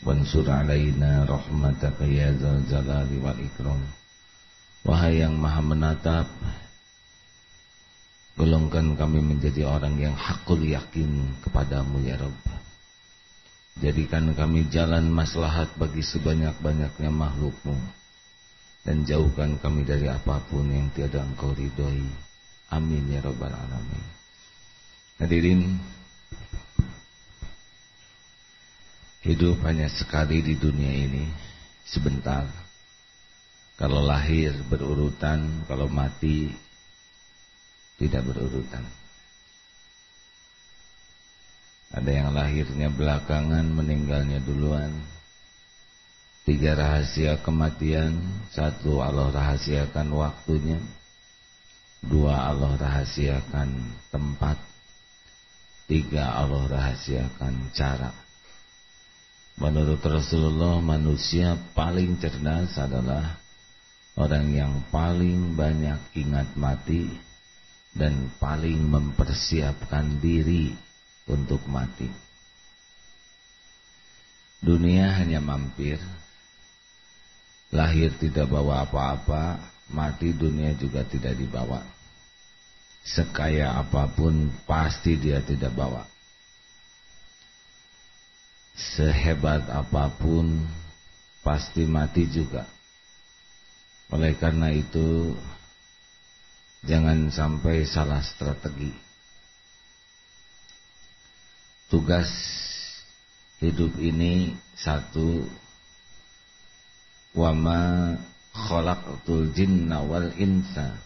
wansur alaina rahmataka ya dzal jalali wal ikram. Wahai yang maha menatap, golongkan kami menjadi orang yang hakul yakin kepadamu ya Rabb. Jadikan kami jalan maslahat bagi sebanyak-banyaknya makhlukmu, dan jauhkan kami dari apapun yang tiada engkau ridhoi. Amin ya Rabbal alamin. Hadirin, hidup hanya sekali di dunia ini, sebentar. Kalau lahir berurutan, kalau mati tidak berurutan. Ada yang lahirnya belakangan, meninggalnya duluan. 3 rahasia kematian. 1, Allah rahasiakan waktunya. 2, Allah rahasiakan tempat. 3, Allah rahasiakan cara. Menurut Rasulullah, manusia paling cerdas adalah orang yang paling banyak ingat mati dan paling mempersiapkan diri untuk mati. Dunia hanya mampir. Lahir tidak bawa apa-apa, mati dunia juga tidak dibawa. Sekaya apapun pasti dia tidak bawa. Sehebat apapun pasti mati juga. Oleh karena itu, jangan sampai salah strategi. Tugas hidup ini 1, wa ma khalaqtul jinna wal insa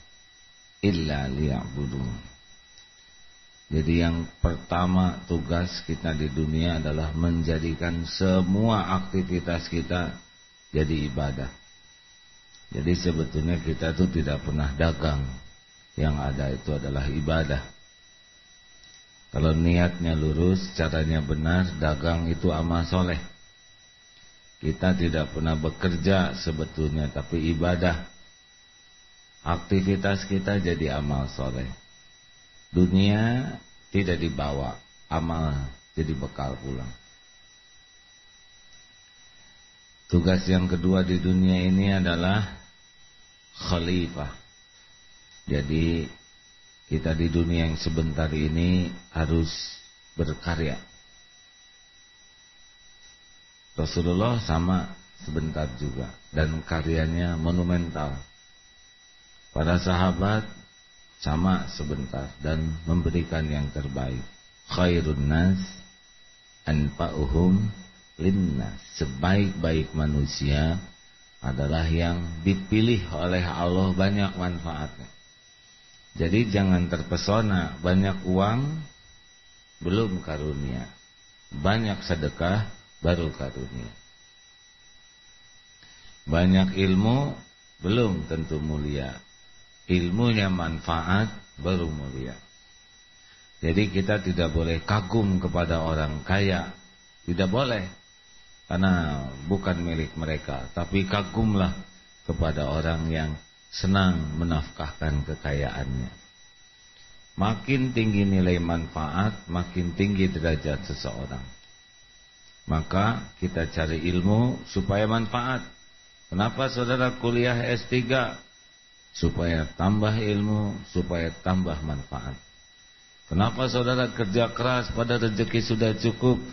illa liya'budun. Jadi yang pertama tugas kita di dunia adalah menjadikan semua aktivitas kita jadi ibadah. Jadi sebetulnya kita itu tidak pernah dagang. Yang ada itu adalah ibadah. Kalau niatnya lurus, caranya benar, dagang itu amal soleh. Kita tidak pernah bekerja sebetulnya, tapi ibadah. Aktivitas kita jadi amal soleh. Dunia tidak dibawa, amal jadi bekal pulang. Tugas yang kedua di dunia ini adalah khalifah. Jadi kita di dunia yang sebentar ini harus berkarya. Rasulullah sama sebentar juga, dan karyanya monumental. Para sahabat sama sebentar dan memberikan yang terbaik. Khairun nas anfa'uhum linnas. Sebaik-baik manusia adalah yang dipilih oleh Allah banyak manfaatnya. Jadi jangan terpesona, banyak uang belum karunia, banyak sedekah baru karunia. Banyak ilmu belum tentu mulia, ilmunya manfaat baru mulia. Jadi kita tidak boleh kagum kepada orang kaya, tidak boleh, karena bukan milik mereka. Tapi kagumlah kepada orang yang senang menafkahkan kekayaannya. Makin tinggi nilai manfaat, makin tinggi derajat seseorang. Maka kita cari ilmu supaya manfaat. Kenapa saudara kuliah S3? Supaya tambah ilmu, supaya tambah manfaat. Kenapa saudara kerja keras pada rezeki sudah cukup?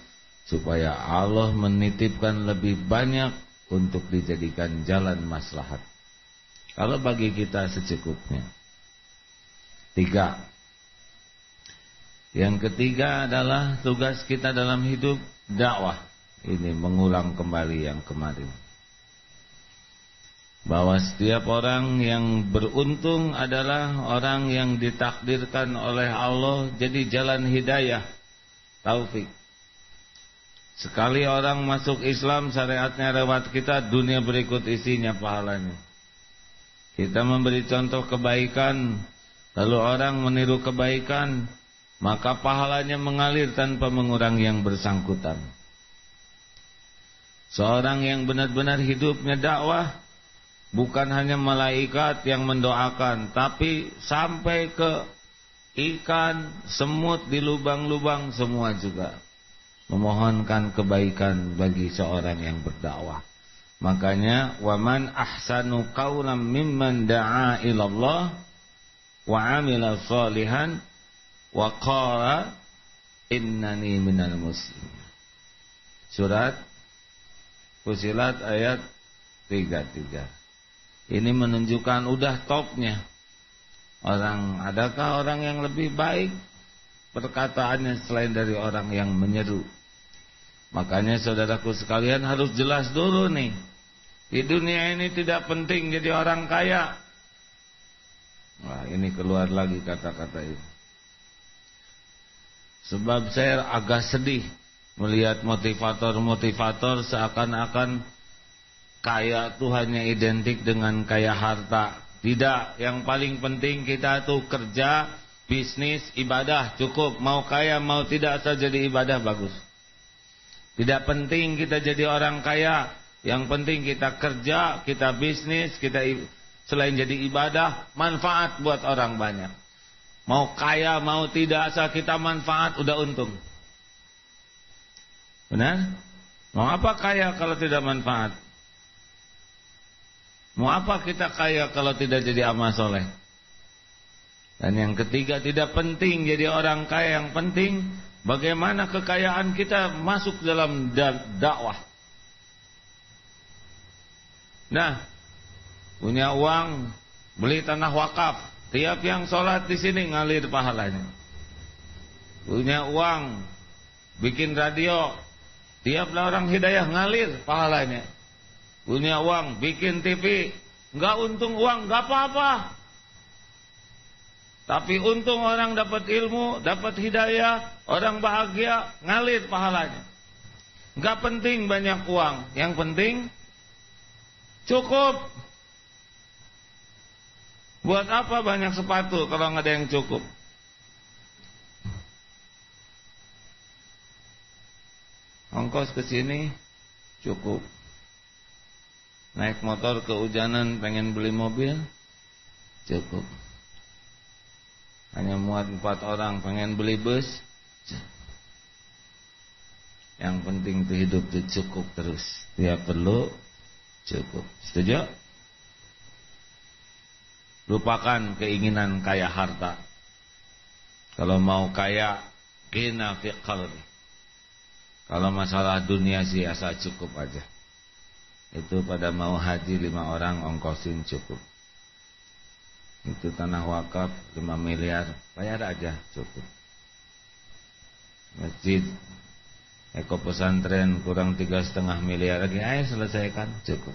Supaya Allah menitipkan lebih banyak untuk dijadikan jalan maslahat. Kalau bagi kita secukupnya. 3. Yang ketiga adalah tugas kita dalam hidup dakwah. Ini mengulang kembali yang kemarin. Bahwa setiap orang yang beruntung adalah orang yang ditakdirkan oleh Allah jadi jalan hidayah, taufik. Sekali orang masuk Islam, syariatnya lewat kita, dunia berikut isinya pahalanya. Kita memberi contoh kebaikan, lalu orang meniru kebaikan, maka pahalanya mengalir tanpa mengurangi yang bersangkutan. Seorang yang benar-benar hidupnya dakwah, bukan hanya malaikat yang mendoakan, tapi sampai ke ikan, semut di lubang-lubang semua juga. memohonkan kebaikan bagi seorang yang berdakwah. Makanya waman ahsanu qaulan mimman da'a ilallah wa 'amila shalihan wa qala innani minal muslimin. Surat Fusilat ayat 33. Ini menunjukkan udah topnya. Adakah orang yang lebih baik perkataannya selain dari orang yang menyeru? Makanya saudaraku sekalian harus jelas dulu nih. Di dunia ini tidak penting jadi orang kaya. Wah, ini keluar lagi kata-kata ini. Sebab saya agak sedih melihat motivator-motivator seakan-akan kaya itu hanya identik dengan kaya harta. Tidak, yang paling penting kita tuh kerja, bisnis, ibadah, cukup. Mau kaya, mau tidak asal jadi ibadah bagus. Tidak penting kita jadi orang kaya, yang penting kita kerja, kita bisnis, kita selain jadi ibadah, manfaat buat orang banyak. Mau kaya, mau tidak asal kita manfaat, udah untung. Benar? Mau apa kaya kalau tidak manfaat? Mau apa kita kaya kalau tidak jadi amal soleh? Dan yang ketiga, tidak penting jadi orang kaya. Yang penting bagaimana kekayaan kita masuk dalam dakwah. Nah, punya uang beli tanah wakaf, tiap yang sholat di sini ngalir pahalanya. Punya uang bikin radio, tiap orang hidayah ngalir pahalanya. Punya uang bikin TV, nggak untung uang nggak apa-apa. Tapi untung orang dapat ilmu, dapat hidayah, orang bahagia, ngalir pahalanya. Nggak penting banyak uang, yang penting cukup. Buat apa banyak sepatu kalau nggak ada yang cukup? Ongkos ke sini cukup. Naik motor kehujanan pengen beli mobil cukup. Hanya muat 4 orang pengen beli bus. Yang penting itu hidup itu cukup terus. Tiap perlu cukup. Setuju? Lupakan keinginan kaya harta. Kalau mau kaya, ghina fi qalbi. Kalau masalah dunia sih asal cukup aja. Itu pada mau haji 5 orang ongkosin cukup. Itu tanah wakaf 5 miliar, bayar aja cukup. Masjid Eko pesantren kurang 3,5 miliar lagi, ayo selesaikan cukup.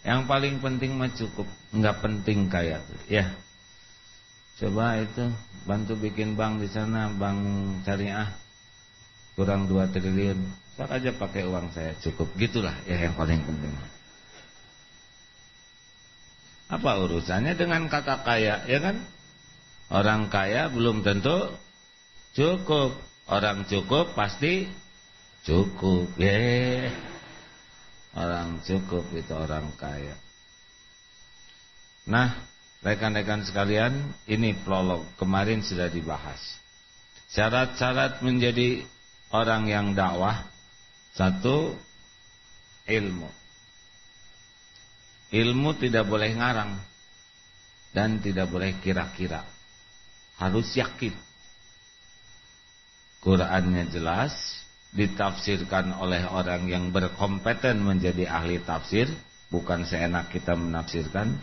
Yang paling penting mah cukup, enggak penting kaya tuh. Ya. Coba itu bantu bikin bank di sana, bank syariah. Kurang 2 triliun. Tak aja pakai uang saya cukup. Gitulah ya yang paling penting. Apa urusannya dengan kata kaya, ya kan? Orang kaya belum tentu cukup. Orang cukup pasti cukup. Orang cukup itu orang kaya. Nah, rekan-rekan sekalian, ini prolog. Kemarin sudah dibahas. Syarat-syarat menjadi orang yang dakwah. 1, ilmu. Ilmu tidak boleh ngarang dan tidak boleh kira-kira. Harus yakin. Qurannya jelas, ditafsirkan oleh orang yang berkompeten menjadi ahli tafsir, bukan seenak kita menafsirkan.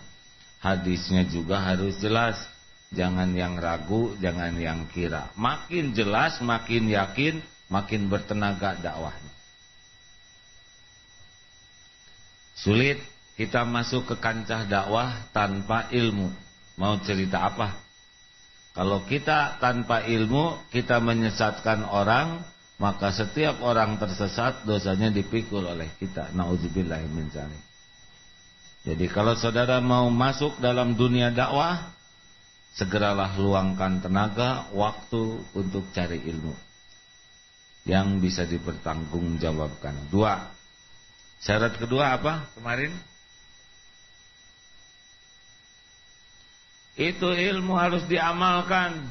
Hadisnya juga harus jelas, jangan yang ragu, jangan yang kira. Makin jelas, makin yakin, makin bertenaga dakwahnya. Sulit kita masuk ke kancah dakwah tanpa ilmu. Mau cerita apa? Kalau kita tanpa ilmu, kita menyesatkan orang, maka setiap orang tersesat dosanya dipikul oleh kita. Nauzubillahi min dzalik. Jadi kalau saudara mau masuk dalam dunia dakwah, segeralah luangkan tenaga, waktu untuk cari ilmu yang bisa dipertanggungjawabkan. 2. Syarat kedua apa kemarin? Itu ilmu harus diamalkan.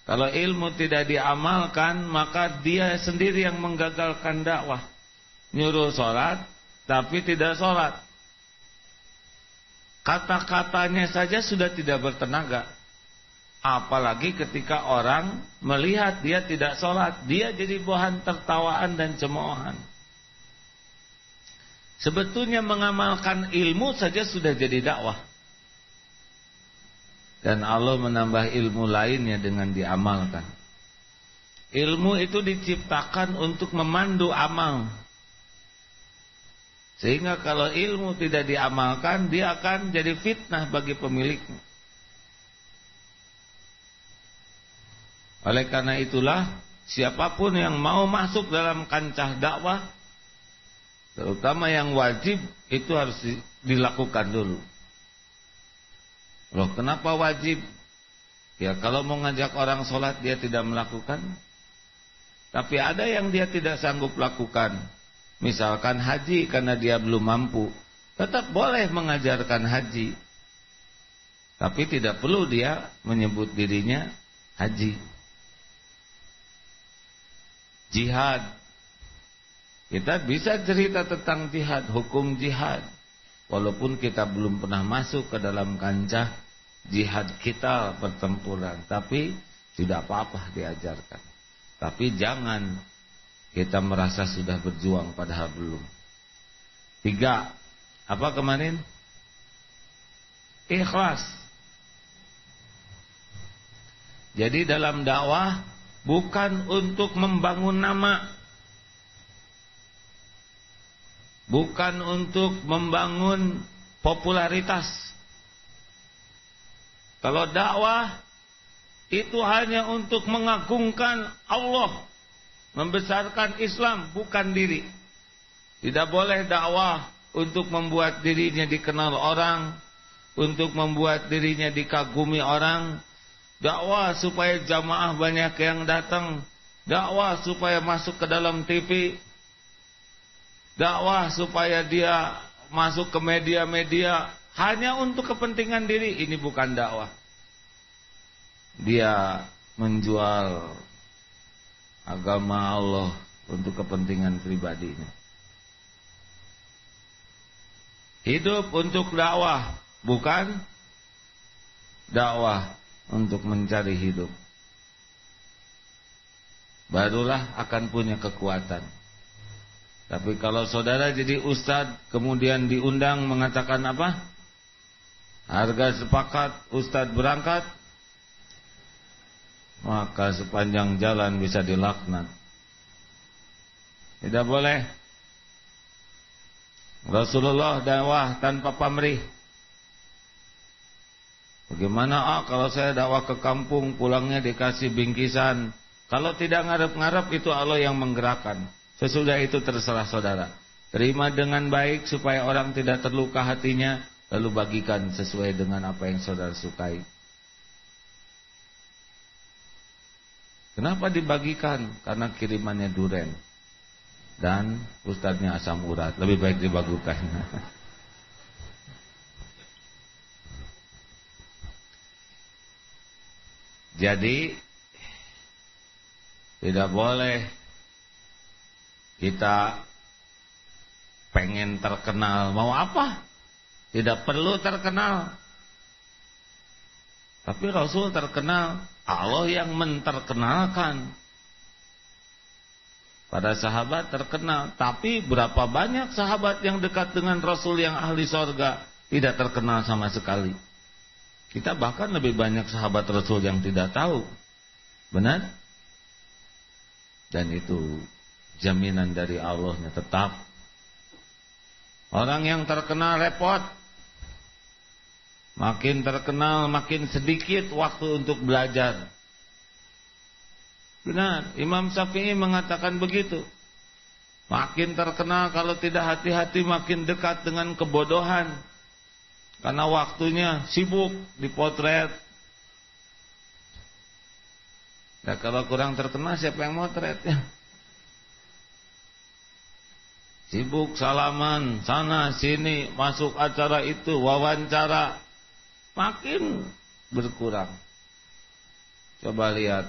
Kalau ilmu tidak diamalkan, maka dia sendiri yang menggagalkan dakwah. Nyuruh sholat, tapi tidak sholat. Kata-katanya saja sudah tidak bertenaga. Apalagi ketika orang melihat dia tidak sholat, dia jadi bahan tertawaan dan cemoohan. Sebetulnya mengamalkan ilmu saja sudah jadi dakwah. Dan Allah menambah ilmu lainnya dengan diamalkan. Ilmu itu diciptakan untuk memandu amal. Sehingga kalau ilmu tidak diamalkan, dia akan jadi fitnah bagi pemiliknya. Oleh karena itulah, siapapun yang mau masuk dalam kancah dakwah, terutama yang wajib, itu harus dilakukan dulu. Loh, kenapa wajib? Ya, kalau mau ngajak orang sholat dia tidak melakukan. Tapi ada yang dia tidak sanggup lakukan. Misalkan haji karena dia belum mampu, tetap boleh mengajarkan haji. Tapi tidak perlu dia menyebut dirinya haji. Jihad. Kita bisa cerita tentang jihad, hukum jihad. Walaupun kita belum pernah masuk ke dalam kancah jihad kita pertempuran, tapi tidak apa-apa diajarkan. Tapi jangan kita merasa sudah berjuang padahal belum. 3. Apa kemarin? Ikhlas. Jadi dalam dakwah bukan untuk membangun nama, bukan untuk membangun popularitas. Kalau dakwah itu hanya untuk mengagungkan Allah, membesarkan Islam, bukan diri. Tidak boleh dakwah untuk membuat dirinya dikenal orang, untuk membuat dirinya dikagumi orang. Dakwah supaya jamaah banyak yang datang, dakwah supaya masuk ke dalam TV, dakwah supaya dia masuk ke media-media. Hanya untuk kepentingan diri, ini bukan dakwah. Dia menjual agama Allah untuk kepentingan pribadinya. Hidup untuk dakwah, bukan dakwah untuk mencari hidup. Barulah akan punya kekuatan. Tapi kalau saudara jadi ustadz, kemudian diundang mengatakan apa? Harga sepakat, ustadz berangkat, maka sepanjang jalan bisa dilaknat. Tidak boleh. Rasulullah dakwah tanpa pamrih. Bagaimana kalau saya dakwah ke kampung, pulangnya dikasih bingkisan. Kalau tidak ngarep-ngarep, itu Allah yang menggerakkan. Sesudah itu terserah saudara. Terima dengan baik supaya orang tidak terluka hatinya, lalu bagikan sesuai dengan apa yang saudara sukai. Kenapa dibagikan? Karena kirimannya duren dan ustadznya asam urat. Lebih baik dibagikan. Jadi tidak boleh kita pengen terkenal. Mau apa? Tidak perlu terkenal. Tapi Rasul terkenal, Allah yang menterkenalkan. Para sahabat terkenal, tapi berapa banyak sahabat yang dekat dengan Rasul yang ahli sorga tidak terkenal sama sekali. Kita bahkan lebih banyak sahabat Rasul yang tidak tahu. Benar? Dan itu jaminan dari Allahnya tetap. Orang yang terkenal repot. Makin terkenal, makin sedikit waktu untuk belajar. Benar, Imam Syafi'i mengatakan begitu. Makin terkenal, kalau tidak hati-hati makin dekat dengan kebodohan. Karena waktunya sibuk dipotret. Nah, kalau kurang terkenal siapa yang motret ya? Sibuk salaman, sana sini, masuk acara itu, wawancara. Makin berkurang. Coba lihat,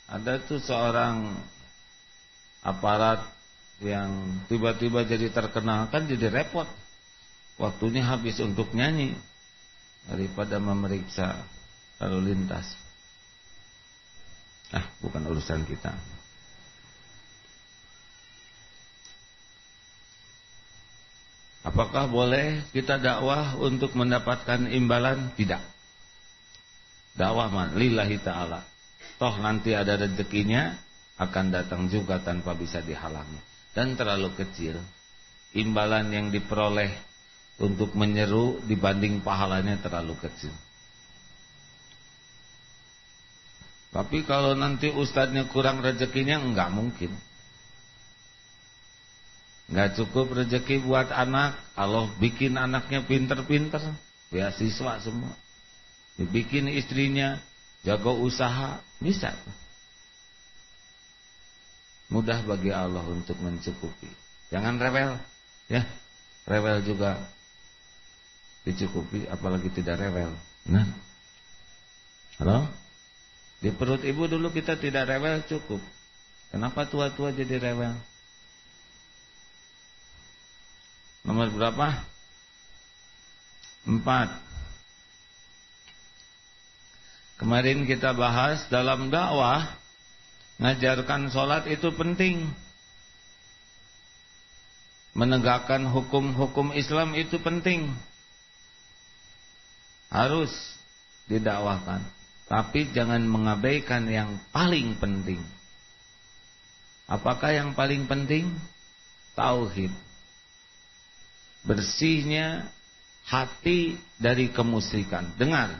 ada tuh seorang aparat yang tiba-tiba jadi terkenal, kan jadi repot. Waktunya habis untuk nyanyi daripada memeriksa lalu lintas. Bukan urusan kita. Apakah boleh kita dakwah untuk mendapatkan imbalan? Tidak. Dakwah lillahi ta'ala. Toh nanti ada rezekinya, akan datang juga tanpa bisa dihalangi. Dan terlalu kecil imbalan yang diperoleh untuk menyeru dibanding pahalanya terlalu kecil. Tapi kalau nanti ustadznya kurang rezekinya, enggak mungkin. Enggak cukup rezeki buat anak, Allah bikin anaknya pinter-pinter, beasiswa semua. Dibikin istrinya jago usaha, bisa. Mudah bagi Allah untuk mencukupi. Jangan rewel, ya. Rewel juga dicukupi, apalagi tidak rewel. Nah, halo? Di perut ibu dulu kita tidak rewel, cukup. Kenapa tua-tua jadi rewel? Nomor berapa? 4. Kemarin kita bahas dalam dakwah, ngajarkan sholat itu penting. Menegakkan hukum-hukum Islam itu penting. Harus didakwahkan. Tapi jangan mengabaikan yang paling penting. Apakah yang paling penting? Tauhid. Bersihnya hati dari kemusyrikan. Dengar,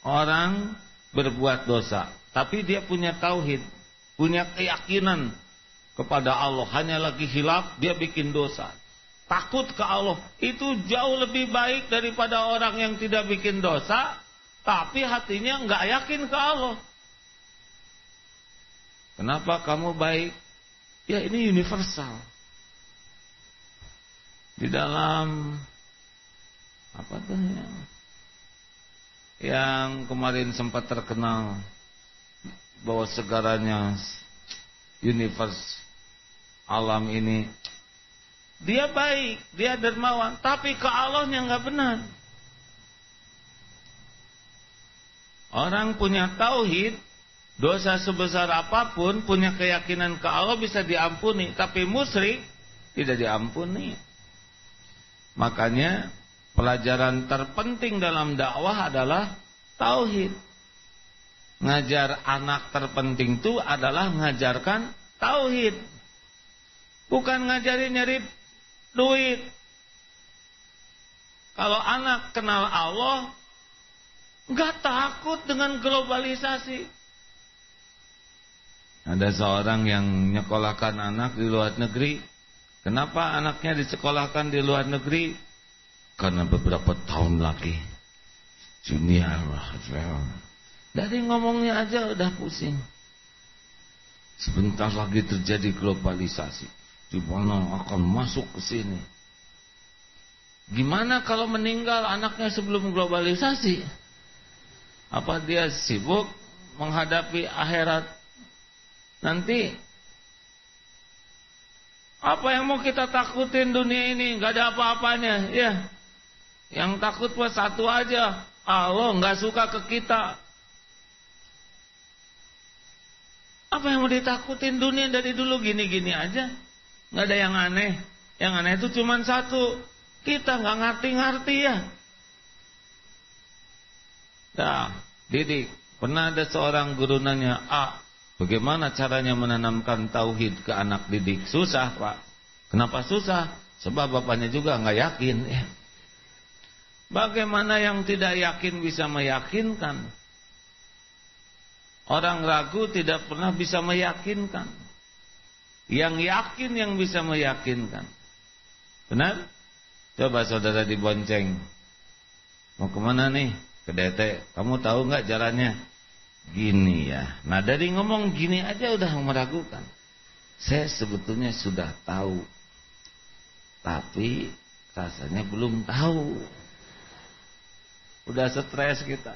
orang berbuat dosa, tapi dia punya tauhid, punya keyakinan kepada Allah. Hanya lagi hilaf, dia bikin dosa. Takut ke Allah, itu jauh lebih baik daripada orang yang tidak bikin dosa, tapi hatinya enggak yakin ke Allah. Kenapa kamu baik? Ya ini universal. Di dalam apa tuh yang kemarin sempat terkenal bahwa segaranya universe alam ini, dia baik, dia dermawan, tapi ke Allahnya enggak benar. Orang punya tauhid, dosa sebesar apapun, punya keyakinan ke Allah bisa diampuni, tapi musyrik tidak diampuni. Makanya pelajaran terpenting dalam dakwah adalah tauhid. Ngajar anak terpenting itu adalah ngajarkan tauhid. Bukan ngajarin nyari duit. Kalau anak kenal Allah, enggak takut dengan globalisasi. Ada seorang yang nyekolahkan anak di luar negeri. Kenapa anaknya disekolahkan di luar negeri? Karena beberapa tahun lagi dunia, dari ngomongnya aja udah pusing. Sebentar lagi terjadi globalisasi, di mana akan masuk ke sini. Gimana kalau meninggal anaknya sebelum globalisasi? Apa dia sibuk menghadapi akhirat nanti? Apa yang mau kita takutin dunia ini? Gak ada apa-apanya, ya. Yang takut buat satu aja, Allah gak suka ke kita. Apa yang mau ditakutin? Dunia dari dulu gini-gini aja, gak ada yang aneh. Yang aneh itu cuma satu, kita gak ngerti-ngerti ya. Nah, didik. Pernah ada seorang guru nanya, bagaimana caranya menanamkan tauhid ke anak didik? Susah, Pak. Kenapa susah? Sebab bapaknya juga nggak yakin. Ya. Bagaimana yang tidak yakin bisa meyakinkan? Orang ragu tidak pernah bisa meyakinkan. Yang yakin yang bisa meyakinkan. Benar? Coba saudara dibonceng. Mau kemana nih? Ke DT. Kamu tahu nggak jalannya? Gini ya. Nah dari ngomong gini aja udah meragukan. Saya sebetulnya sudah tahu, tapi rasanya belum tahu. Udah stres kita.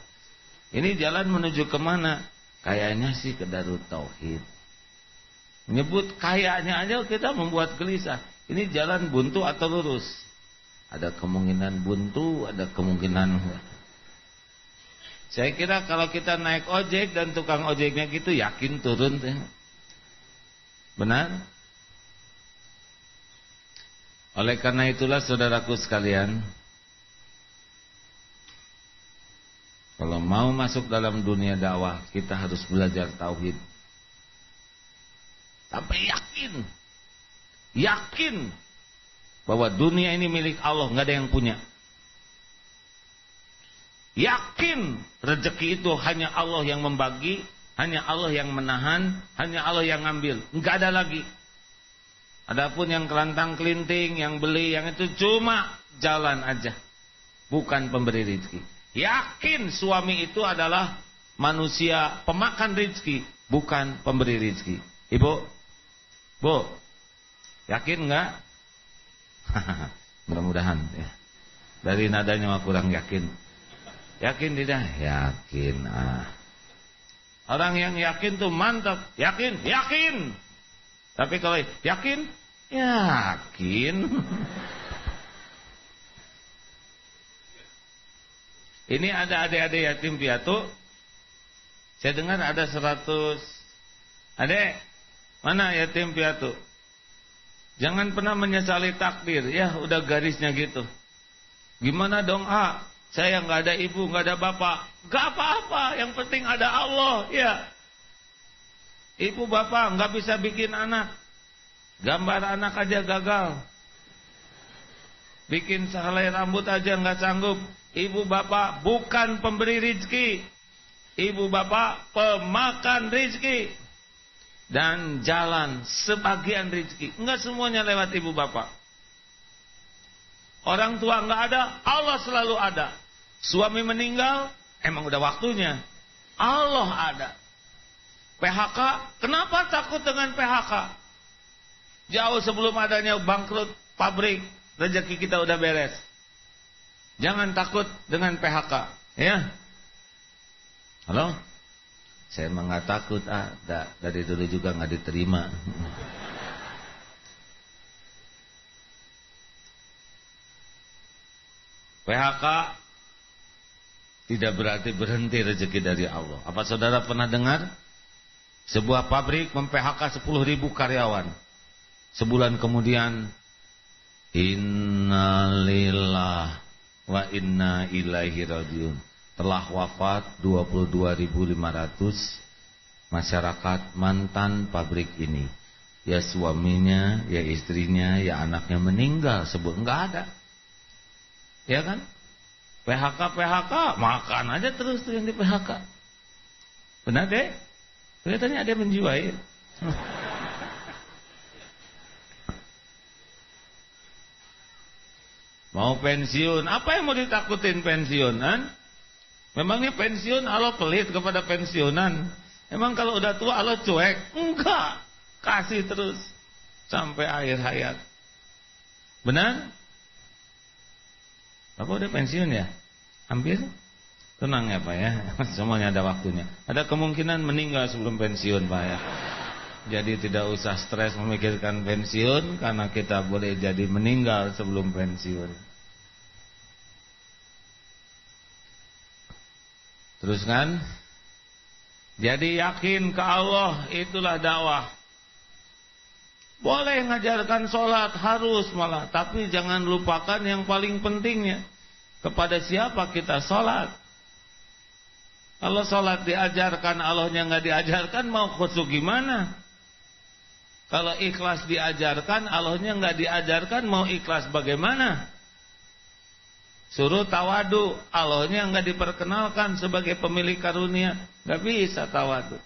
Ini jalan menuju kemana? Kayaknya sih ke Darut Tauhid. Menyebut kayaknya aja kita membuat gelisah. Ini jalan buntu atau lurus? Ada kemungkinan buntu, ada kemungkinan. Saya kira kalau kita naik ojek dan tukang ojeknya gitu yakin turun. Benar? Oleh karena itulah saudaraku sekalian, kalau mau masuk dalam dunia dakwah, kita harus belajar tauhid. Sampai yakin bahwa dunia ini milik Allah, nggak ada yang punya. Yakin rezeki itu hanya Allah yang membagi, hanya Allah yang menahan, hanya Allah yang ngambil, nggak ada lagi. Adapun yang kelantang kelinting, yang beli, yang itu cuma jalan aja, bukan pemberi rezeki. Yakin suami itu adalah manusia pemakan rezeki, bukan pemberi rezeki. Ibu, Bu, yakin nggak? Mudah-mudahan ya. Dari nadanya mah kurang yakin. Yakin tidak? Yakin. Orang yang yakin tuh mantap. Yakin. Tapi kalau yakin. Ini ada adik-adik yatim piatu. Saya dengar ada 100. Adek, mana yatim piatu? Jangan pernah menyesali takdir. Ya udah garisnya gitu. Gimana dong saya nggak ada ibu, nggak ada bapak. Gak apa-apa, yang penting ada Allah. Ya. Ibu bapak nggak bisa bikin anak. Gambar anak aja gagal. Bikin sehelai rambut aja nggak sanggup. Ibu bapak bukan pemberi rezeki. Ibu bapak pemakan rezeki. Dan jalan sebagian rezeki. Enggak semuanya lewat ibu bapak. Orang tua enggak ada, Allah selalu ada. Suami meninggal, emang udah waktunya. Allah ada. PHK, kenapa takut dengan PHK? Jauh sebelum adanya bangkrut pabrik, rezeki kita udah beres. Jangan takut dengan PHK, ya. Halo? Saya emang nggak takut, dari dulu juga nggak diterima. PHK tidak berarti berhenti rezeki dari Allah. Apa saudara pernah dengar? Sebuah pabrik mem-PHK 10.000 karyawan. Sebulan kemudian, innalillah wa inna ilaihi rajiun. Telah wafat 22.500 masyarakat mantan pabrik ini. Ya suaminya, ya istrinya, ya anaknya meninggal sebut enggak ada. Ya kan? PHK, makan aja terus tuh yang di PHK. Benar deh? Kelihatannya ada yang menjiwai. Mau pensiun, apa yang mau ditakutin pensiunan? Memangnya pensiun Allah pelit kepada pensiunan? Emang kalau udah tua Allah cuek? Enggak, kasih terus sampai akhir hayat. Benar? Bapak udah pensiun ya? Hampir? Tenang ya Pak ya, semuanya ada waktunya. Ada kemungkinan meninggal sebelum pensiun Pak ya. Jadi tidak usah stres memikirkan pensiun, karena kita boleh jadi meninggal sebelum pensiun. Teruskan. Jadi yakin ke Allah, itulah dakwah. Boleh ngajarkan sholat, harus malah. Tapi jangan lupakan yang paling pentingnya. Kepada siapa kita sholat? Kalau sholat diajarkan, Allahnya nggak diajarkan, mau khusyuk gimana? Kalau ikhlas diajarkan, Allahnya nggak diajarkan, mau ikhlas bagaimana? Suruh tawadu, Allahnya nggak diperkenalkan sebagai pemilik karunia, nggak bisa tawadu.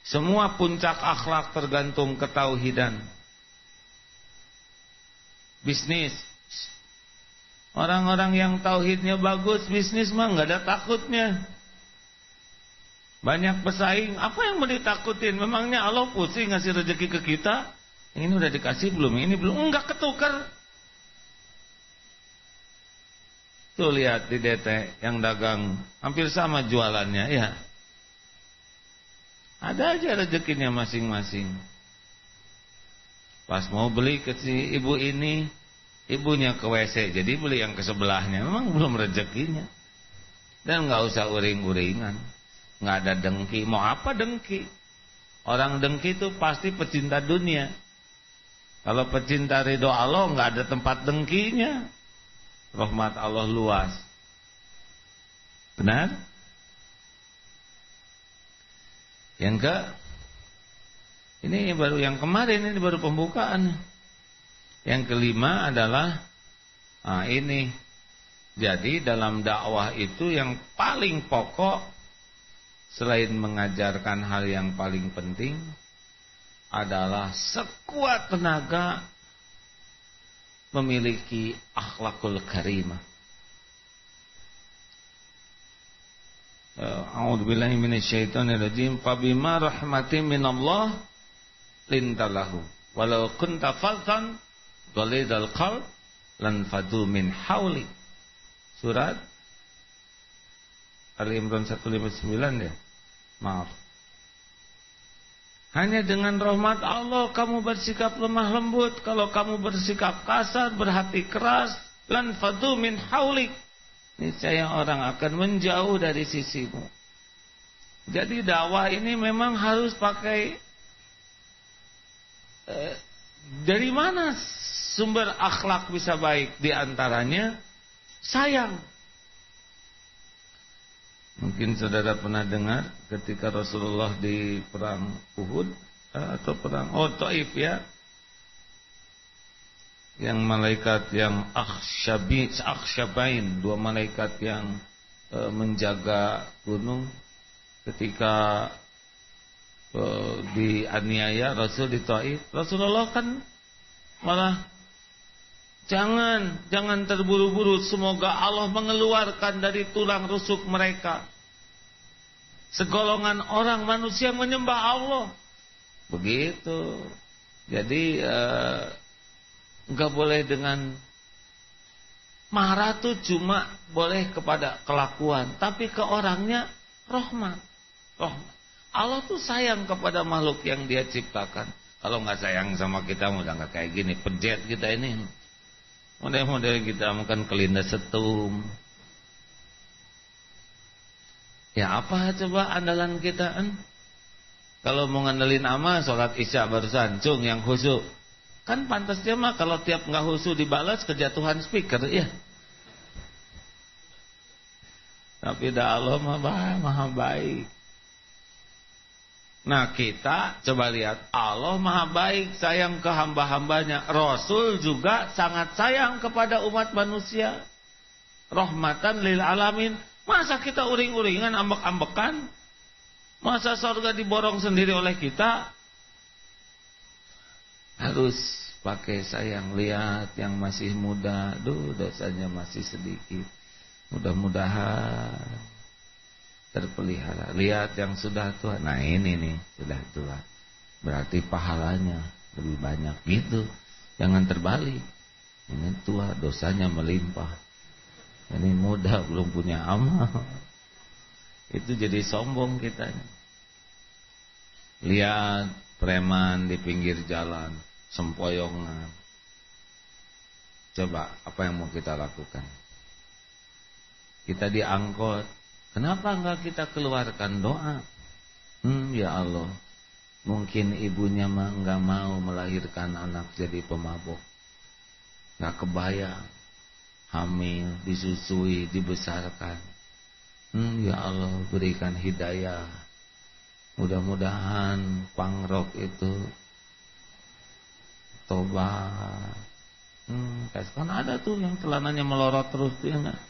Semua puncak akhlak tergantung ketauhidan. Bisnis, orang-orang yang tauhidnya bagus, bisnis mah nggak ada takutnya. Banyak pesaing, apa yang mau ditakutin? Memangnya Allah pusing ngasih rezeki ke kita? Ini udah dikasih belum? Ini belum? Enggak, ketukar. Tuh lihat di DT yang dagang hampir sama jualannya, ya. Ada aja rezekinya masing-masing. Pas mau beli ke si ibu ini, ibunya ke WC, jadi beli yang ke sebelahnya. Memang belum rezekinya. Dan nggak usah uring-uringan. Nggak ada dengki. Mau apa dengki? Orang dengki itu pasti pecinta dunia. Kalau pecinta ridho Allah nggak ada tempat dengkinya. Rahmat Allah luas. Benar? Yang ini baru yang kemarin, ini baru pembukaan. Yang kelima adalah ini. Jadi dalam dakwah itu yang paling pokok selain mengajarkan hal yang paling penting adalah sekuat tenaga memiliki akhlakul karimah. A'udzubillahi minasyaitonirrajim. Fabima rahmatin minallah lintalahu walau kunta fadhan ghalidhal qalb lan fadu min hauli. Surat Ali Imran 159 ya. Maaf. Hanya dengan rahmat Allah kamu bersikap lemah lembut. Kalau kamu bersikap kasar, berhati keras, lan fadu min haulik, niscaya orang akan menjauh dari sisimu. Jadi dakwah ini memang harus pakai dari mana sumber akhlak bisa baik? Di antaranya sayang. Mungkin saudara pernah dengar ketika Rasulullah di perang Uhud atau perang Taif ya, yang malaikat yang akhsyabain, dua malaikat yang menjaga gunung ketika dianiaya Rasul di Taif. Rasulullah kan malah Jangan terburu-buru. Semoga Allah mengeluarkan dari tulang rusuk mereka segolongan orang manusia yang menyembah Allah. Begitu. Jadi enggak boleh dengan marah tuh cuma boleh kepada kelakuan, tapi ke orangnya rahmat. Allah tuh sayang kepada makhluk yang Dia ciptakan. Kalau enggak sayang sama kita udah enggak kayak gini, pejet kita ini. Model-model kita makan kelindas setum. Ya apa coba andalan kita kan? Kalau mau ngandelin amal sholat isya barusan, cung yang khusyuk. Kan pantasnya mah kalau tiap nggak khusyuk dibalas kejatuhan speaker ya. Tapi dah Allah maha baik. Nah kita coba lihat, Allah maha baik, sayang ke hamba-hambanya. Rasul juga sangat sayang kepada umat manusia. Rahmatan lil alamin. Masa kita uring-uringan, ambek-ambekan? Masa surga diborong sendiri oleh kita? Harus pakai sayang. Lihat yang masih muda, dosanya masih sedikit. Mudah-mudahan terpelihara. Lihat yang sudah tua. Nah ini nih sudah tua, berarti pahalanya lebih banyak gitu. Jangan terbalik. Ini tua dosanya melimpah, ini muda belum punya amal. Itu jadi sombong kita. Lihat preman di pinggir jalan sempoyongan. Coba apa yang mau kita lakukan? Kita diangkut, kenapa enggak kita keluarkan doa? Ya Allah, mungkin ibunya mah enggak mau melahirkan anak jadi pemabuk. Enggak kebayang, hamil, disusui, dibesarkan. Ya Allah, berikan hidayah. Mudah-mudahan pangrok itu tobat. Kan ada tuh yang celananya melorot terus tuh ya enggak?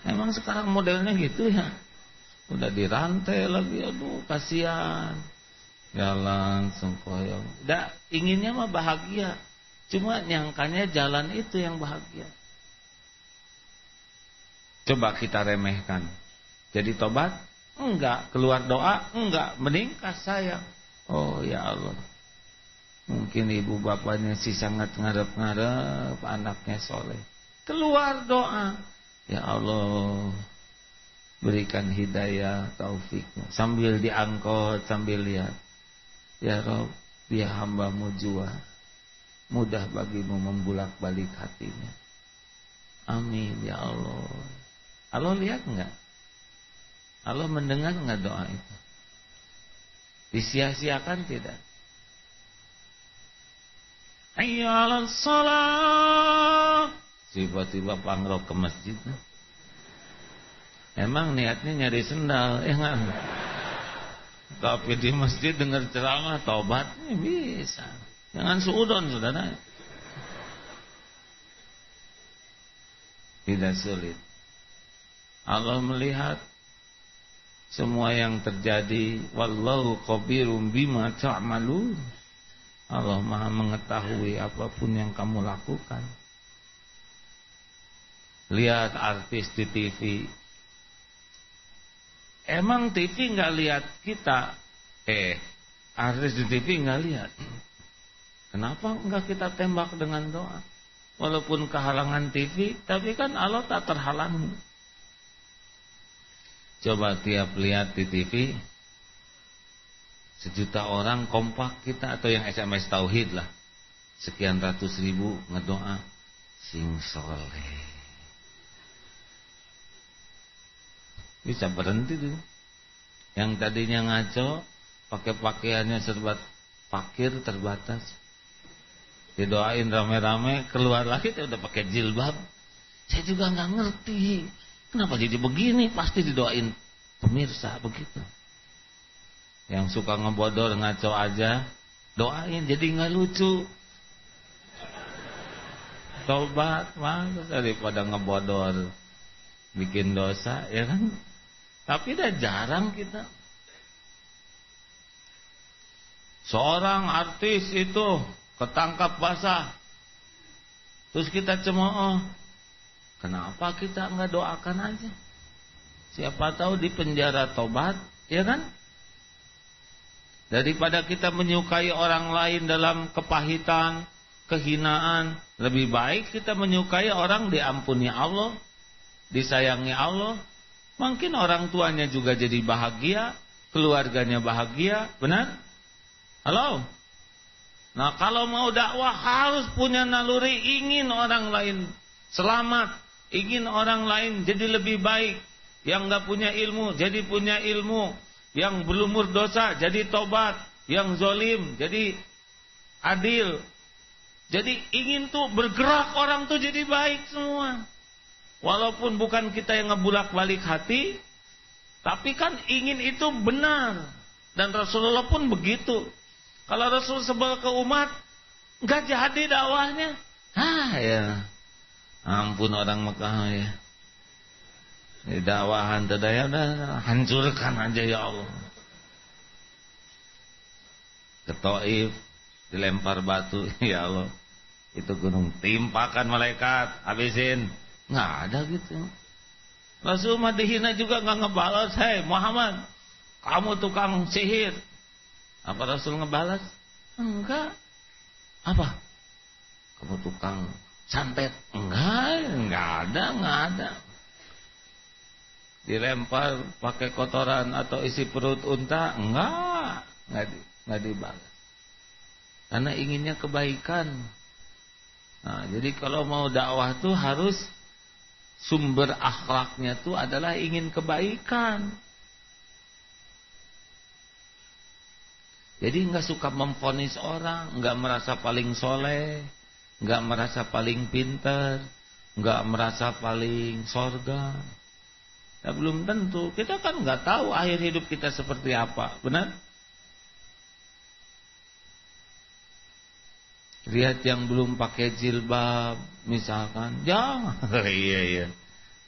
Emang sekarang modelnya gitu ya. Udah dirantai lagi, aduh kasihan. Jalan sempoyong. Udah inginnya mah bahagia, cuma nyangkanya jalan itu yang bahagia. Coba kita remehkan. Jadi tobat? Enggak. Keluar doa? Enggak. Meningkat sayang. Oh ya Allah, mungkin ibu bapaknya sih sangat ngarep-ngarep anaknya soleh. Keluar doa. Ya Allah, berikan hidayah, taufiknya. Sambil diangkut, sambil lihat, ya Rabb, dia hamba-Mu jua, mudah bagimu membulak-balik hatinya. Amin ya Allah. Allah lihat enggak? Allah mendengar enggak doa itu? Disia-siakan tidak? Hayya 'alas shalah. Tiba-tiba pangrok ke masjid. Emang niatnya nyari sendal, ya kan? Tapi di masjid dengar ceramah taubatnya bisa. Jangan suudon, saudara. Tidak sulit. Allah melihat semua yang terjadi. Wallahu khabirum bima ta'malun. Allah Maha mengetahui apapun yang kamu lakukan. Lihat artis di TV. Emang TV nggak lihat kita? Artis di TV nggak lihat. Kenapa nggak kita tembak dengan doa? Walaupun kehalangan TV, tapi kan Allah tak terhalangi. Coba tiap lihat di TV, 1 juta orang kompak kita, atau yang SMS tauhid lah, sekian ratus ribu ngedoa, sing soleh. Bisa berhenti tuh. Yang tadinya ngaco, pakai pakaiannya serba fakir terbatas, didoain rame-rame, keluar lagi dia udah pakai jilbab. Saya juga nggak ngerti kenapa jadi begini. Pasti didoain pemirsa begitu. Yang suka ngebodor ngaco aja doain, jadi nggak lucu. Tobat mah daripada ngebodor bikin dosa, ya kan? Tapi udah jarang kita. Seorang artis itu ketangkap basah, terus kita cemooh. Kenapa kita nggak doakan aja? Siapa tahu di penjara tobat, ya kan? Daripada kita menyukai orang lain dalam kepahitan, kehinaan, lebih baik kita menyukai orang diampuni Allah, disayangi Allah. Mungkin orang tuanya juga jadi bahagia, keluarganya bahagia, benar? Halo? Nah, kalau mau dakwah harus punya naluri ingin orang lain selamat, ingin orang lain jadi lebih baik. Yang enggak punya ilmu jadi punya ilmu, yang berlumur dosa jadi tobat, yang zalim jadi adil. Jadi ingin tuh bergerak orang tuh jadi baik semua. Walaupun bukan kita yang ngebulak-balik hati, tapi kan ingin itu benar. Dan Rasulullah pun begitu. Kalau Rasul sebel ke umat, enggak jadi dakwahnya. Ya. Ampun orang Mekah ya. Di dakwahan tadaya udah hancurkan aja ya Allah. Ke Taif dilempar batu, ya Allah. Itu gunung timpakan malaikat, habisin. Enggak ada gitu. Rasul dihina juga enggak ngebalas, "Hei Muhammad, kamu tukang sihir." Apa Rasul ngebalas? Enggak. Apa? Kamu tukang santet? Enggak ada. Dilempar pakai kotoran atau isi perut unta? Enggak dibalas. Karena inginnya kebaikan. Nah, jadi kalau mau dakwah tuh harus sumber akhlaknya tuh adalah ingin kebaikan. Jadi enggak suka memvonis orang, enggak merasa paling soleh, enggak merasa paling pintar, enggak merasa paling sorga. Ya belum tentu. Kita kan enggak tahu akhir hidup kita seperti apa, benar? Lihat yang belum pakai jilbab, misalkan, jangan. Iya.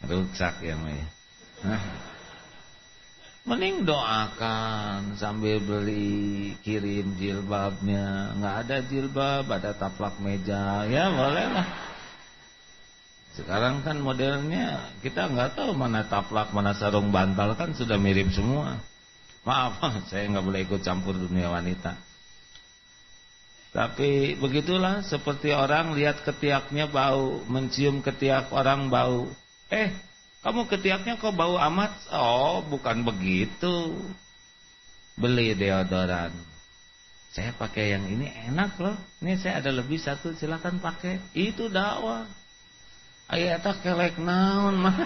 Rusak ya, Maya. Mending doakan sambil beli, kirim jilbabnya. Nggak ada jilbab, ada taplak meja, ya boleh lah. Sekarang kan modelnya kita nggak tahu mana taplak, mana sarung bantal, kan sudah mirip semua. Maaf, saya nggak boleh ikut campur dunia wanita. Tapi begitulah, seperti orang lihat ketiaknya bau, mencium ketiak orang bau. Kamu ketiaknya kok bau amat? Oh, bukan begitu. Beli deodoran. Saya pakai yang ini enak loh. Ini saya ada lebih satu, silakan pakai. Itu dakwah. Aya eta kelek naon mah.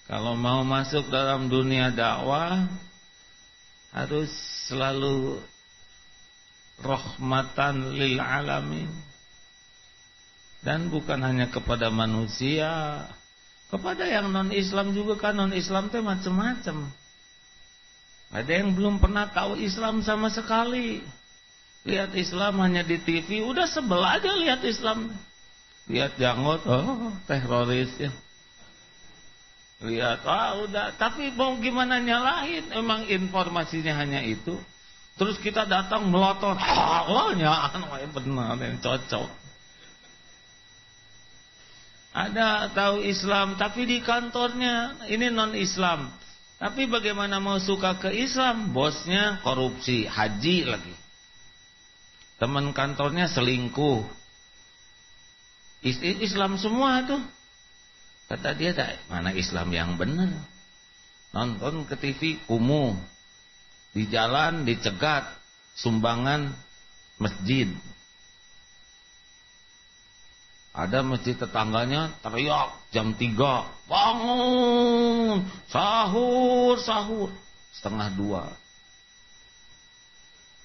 Kalau mau masuk dalam dunia dakwah harus selalu rahmatan lil alamin. Dan bukan hanya kepada manusia, kepada yang non-Islam juga, kan non-Islam itu macam-macam. Ada yang belum pernah tahu Islam sama sekali. Lihat Islam hanya di TV, udah sebel aja lihat Islam. Lihat janggut, oh teroris ya. Lihat, udah. Tapi mau gimana nyalahin? Emang informasinya hanya itu. Terus kita datang melotot, halnya benar yang cocok. Ada tahu Islam, tapi di kantornya ini non-Islam. Tapi bagaimana mau suka ke Islam? Bosnya korupsi, haji lagi. Teman kantornya selingkuh. Islam semua tuh. Kata dia, mana Islam yang benar? Nonton ke TV kumuh. Di jalan dicegat sumbangan masjid. Ada masjid tetangganya teriak jam 3. Bangun, sahur. 1:30.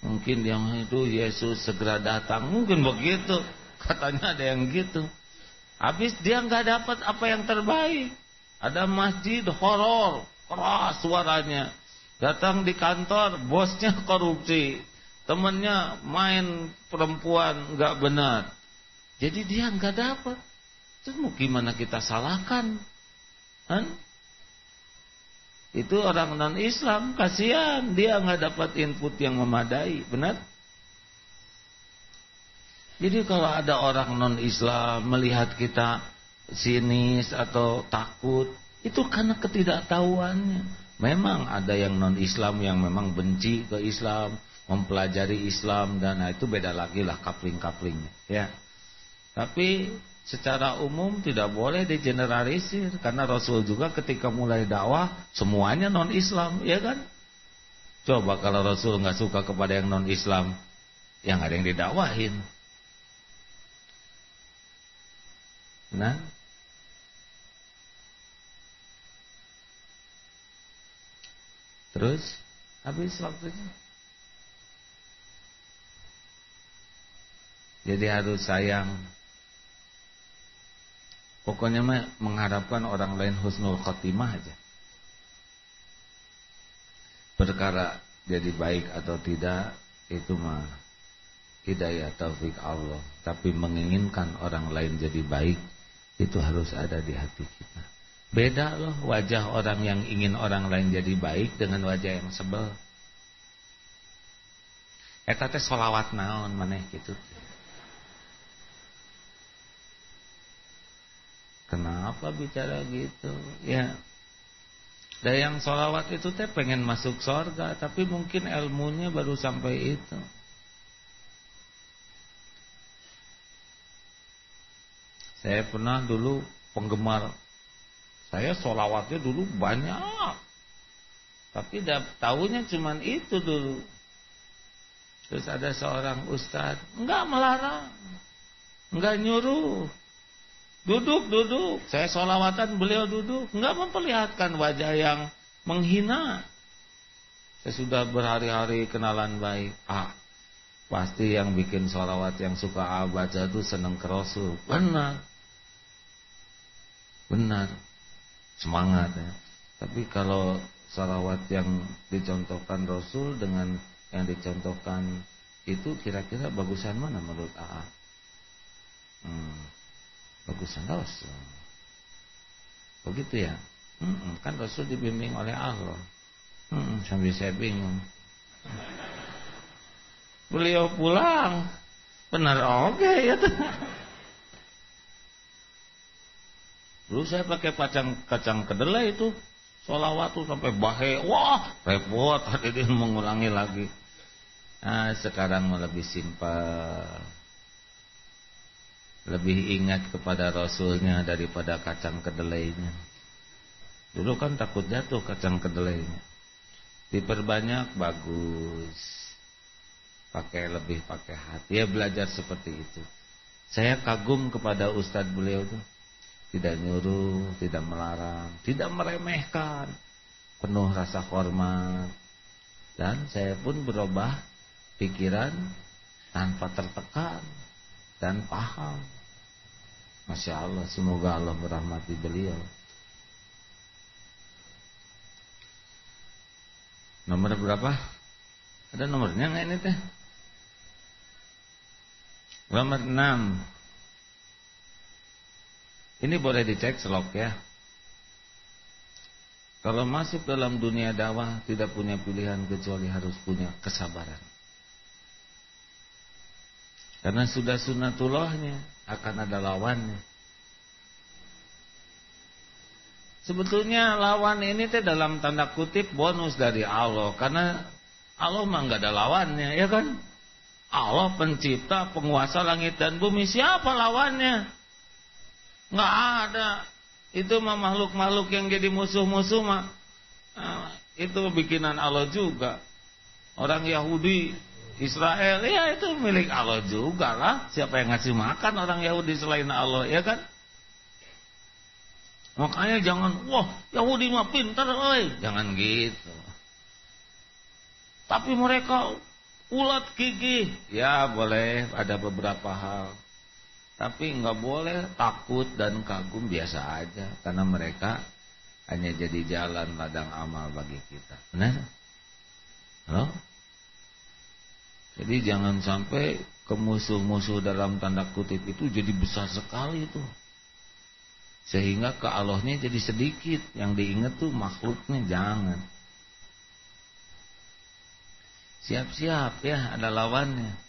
Mungkin yang itu Yesus segera datang. Mungkin begitu. Katanya ada yang gitu. Habis dia nggak dapat apa yang terbaik. Ada masjid horor, keras suaranya. Datang di kantor, bosnya korupsi, temennya main perempuan nggak benar. Jadi dia nggak dapat. Terus mau gimana kita salahkan? Itu orang non-Islam, kasihan dia nggak dapat input yang memadai, benar? Jadi kalau ada orang non-Islam melihat kita sinis atau takut, itu karena ketidaktahuannya. Memang ada yang non-Islam yang memang benci ke Islam, mempelajari Islam, dan itu beda lagi lah kapling-kaplingnya. Ya. Tapi secara umum tidak boleh digeneralisir, karena Rasul juga ketika mulai dakwah semuanya non-Islam, ya kan? Coba kalau Rasul nggak suka kepada yang non-Islam, yang ada yang didakwahin. Nah, terus habis waktunya. Jadi harus sayang. Pokoknya mengharapkan orang lain husnul khotimah aja. Perkara jadi baik atau tidak itu mah hidayah taufik Allah. Tapi menginginkan orang lain jadi baik itu harus ada di hati kita. Beda loh wajah orang yang ingin orang lain jadi baik dengan wajah yang sebel. Eta teh sholawat naon maneh gitu. Kenapa bicara gitu? Ya. Dan yang sholawat itu teh pengen masuk surga, tapi mungkin ilmunya baru sampai itu. Saya pernah dulu penggemar, saya sholawatnya dulu banyak, tapi tahunya cuman itu dulu. Terus ada seorang ustadz, enggak melarang, enggak nyuruh, duduk. Saya sholawatan, beliau duduk, enggak memperlihatkan wajah yang menghina. Saya sudah berhari-hari kenalan baik. Pasti yang bikin sholawat yang suka baca itu seneng ke Rasul. Benar, semangat ya. Tapi kalau sholawat yang dicontohkan Rasul dengan yang dicontohkan itu kira-kira bagusan mana menurut AA? Bagusan Rasul. Begitu ya? Kan Rasul dibimbing oleh Allah. Sambil saya bingung. Beliau pulang. Benar oke ya tuh. Dulu saya pakai kacang kedelai itu, sholawat tuh sampai bahe, wah repot, hadirin mengulangi lagi. Sekarang lebih simpel, lebih ingat kepada Rasulnya daripada kacang kedelainya. Dulu kan takut jatuh kacang kedelainya. Diperbanyak bagus, lebih pakai hati. Ya belajar seperti itu. Saya kagum kepada Ustadz beliau tuh. Tidak nyuruh, tidak melarang, tidak meremehkan, penuh rasa hormat. Dan saya pun berubah pikiran tanpa tertekan dan paham. Masya Allah, semoga Allah merahmati beliau. Nomor berapa? Ada nomornya nggak ini teh? Nomor 6. Ini boleh dicek selok ya. Kalau masuk dalam dunia dakwah tidak punya pilihan kecuali harus punya kesabaran. Karena sudah sunnatullahnya, akan ada lawannya. Sebetulnya lawan ini teh dalam tanda kutip bonus dari Allah. Karena Allah mah enggak ada lawannya, ya kan? Allah pencipta, penguasa langit dan bumi. Siapa lawannya? Enggak ada. Itu mah makhluk-makhluk yang jadi musuh-musuh mah. Itu bikinan Allah juga. Orang Yahudi, Israel, ya itu milik Allah juga lah. Siapa yang ngasih makan orang Yahudi selain Allah, ya kan? Makanya jangan, wah Yahudi mah pintar, oi. Jangan gitu. Tapi mereka ulat gigih. Ya boleh, ada beberapa hal. Tapi enggak boleh takut dan kagum, biasa aja. Karena mereka hanya jadi jalan ladang amal bagi kita. Benar? Halo? Jadi jangan sampai ke musuh-musuh dalam tanda kutip itu jadi besar sekali itu. Sehingga ke Allahnya jadi sedikit. Yang diingat tuh makhluknya, jangan. Siap-siap ya, ada lawannya.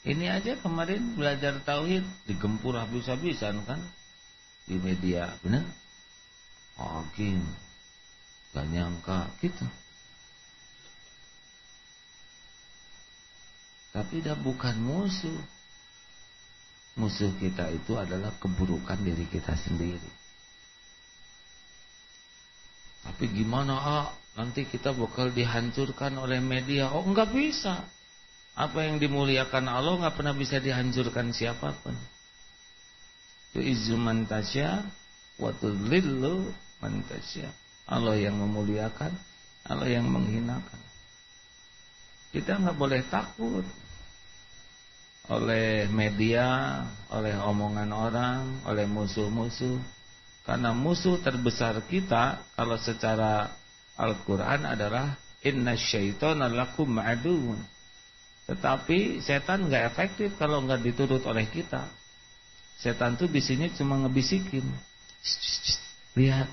Ini aja kemarin belajar tauhid digempur habis-habisan kan di media, benar? Hakim, gak nyangka gitu. Tapi dah bukan musuh. Musuh kita itu adalah keburukan diri kita sendiri. Tapi gimana nanti kita bakal dihancurkan oleh media? Oh enggak bisa. Apa yang dimuliakan Allah enggak pernah bisa dihancurkan siapapun. Tu'izzu man tasya wa tudhillu man tasya. Allah yang memuliakan, Allah yang menghinakan. Kita enggak boleh takut oleh media, oleh omongan orang, oleh musuh-musuh. Karena musuh terbesar kita kalau secara Al-Quran adalah innasyaitana lakum aduwwun. Tetapi setan gak efektif kalau gak diturut oleh kita. Setan tuh bisinya cuma ngebisikin. Lihat.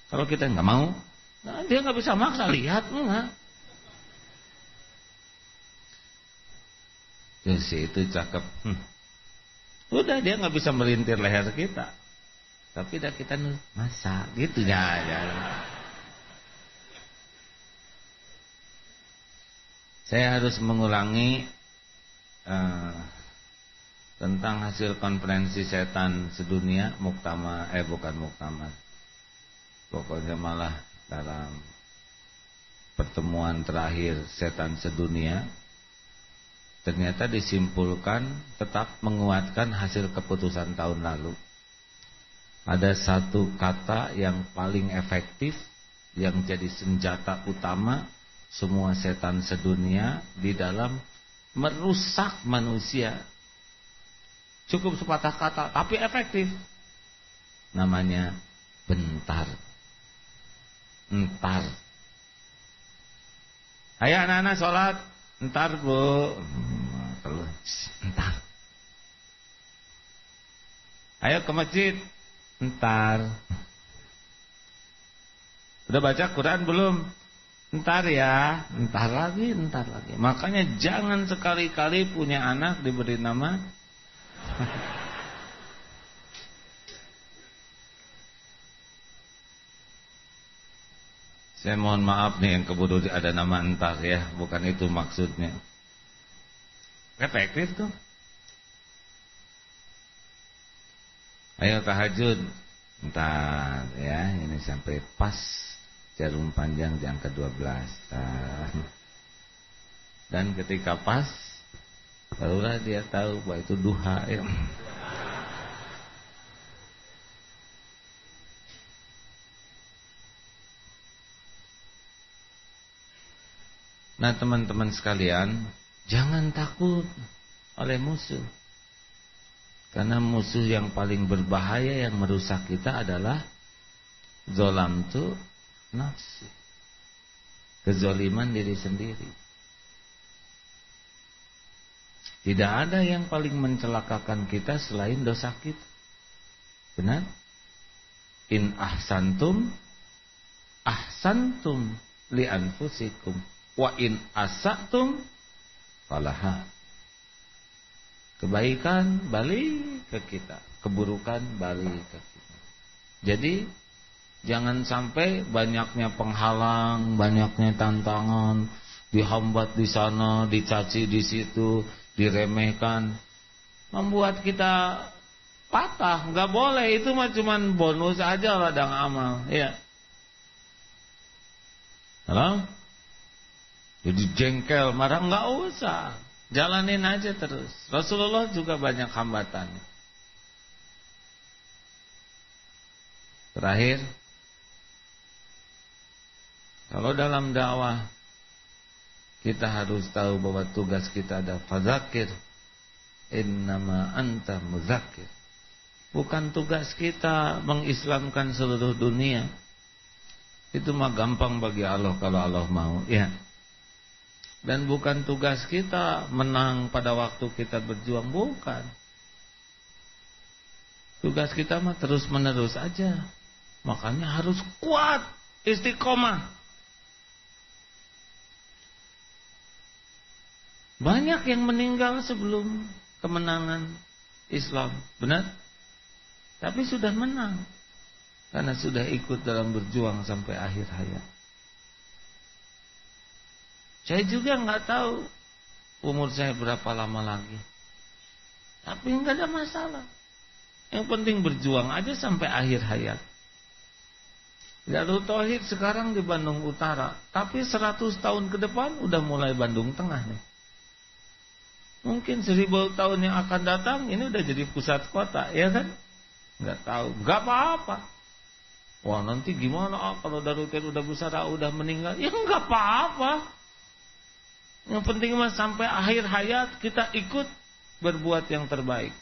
Kalau kita gak mau, nah dia gak bisa maksa, lihat enggak. Terus itu cakep. Udah dia gak bisa melintir leher kita. Tapi dah kita masa gitu ya. Saya harus mengulangi tentang hasil konferensi setan sedunia, bukan muktamar. Pokoknya malah dalam pertemuan terakhir setan sedunia, ternyata disimpulkan tetap menguatkan hasil keputusan tahun lalu. Ada satu kata yang paling efektif, yang jadi senjata utama semua setan sedunia di dalam merusak manusia. Cukup sepatah kata, tapi efektif. Namanya bentar. Entar. Ayo anak-anak sholat. Entar bu. Entar. Ayo ke masjid. Entar. Udah baca Quran belum? Entar ya. Entar lagi. Makanya jangan sekali-kali punya anak diberi nama Saya mohon maaf nih yang keburu ada nama entar ya. Bukan itu maksudnya. Efektif tuh. Ayo tahajud. Entar ya, ini sampai pas jarum panjang di angka 12. Dan ketika pas, barulah dia tahu bahwa itu duha ya. Nah teman-teman sekalian, jangan takut oleh musuh. Karena musuh yang paling berbahaya yang merusak kita adalah zolamtu nafsi. Kezoliman diri sendiri. Tidak ada yang paling mencelakakan kita selain dosa kita. Benar? In ahsantum li anfusikum wa in asatum falaha. Kebaikan balik ke kita, keburukan balik ke kita. Jadi jangan sampai banyaknya penghalang, banyaknya tantangan, dihambat di sana, dicaci di situ, diremehkan, membuat kita patah. Enggak boleh, itu mah cuman bonus aja ladang amal, ya. Halo? Jadi jengkel, marah, enggak usah. Jalanin aja terus. Rasulullah juga banyak hambatan. Terakhir, kalau dalam dakwah kita harus tahu bahwa tugas kita ada fadzakir innama anta mudzakir. Bukan tugas kita mengislamkan seluruh dunia. Itu mah gampang bagi Allah kalau Allah mau, ya. Dan bukan tugas kita menang pada waktu kita berjuang, bukan. Tugas kita mah terus menerus aja. Makanya harus kuat, istiqomah. Banyak yang meninggal sebelum kemenangan Islam, benar? Tapi sudah menang karena sudah ikut dalam berjuang sampai akhir hayat. Saya juga nggak tahu umur saya berapa lama lagi, tapi nggak ada masalah. Yang penting berjuang aja sampai akhir hayat. Darul Tauhid sekarang di Bandung Utara, tapi 100 tahun ke depan udah mulai Bandung Tengah nih. Mungkin 1000 tahun yang akan datang ini udah jadi pusat kota, ya kan? Nggak tahu, nggak apa-apa. Wah nanti gimana kalau Darul Tauhid udah besar, udah meninggal? Ya nggak apa-apa. Yang penting mah sampai akhir hayat kita ikut berbuat yang terbaik.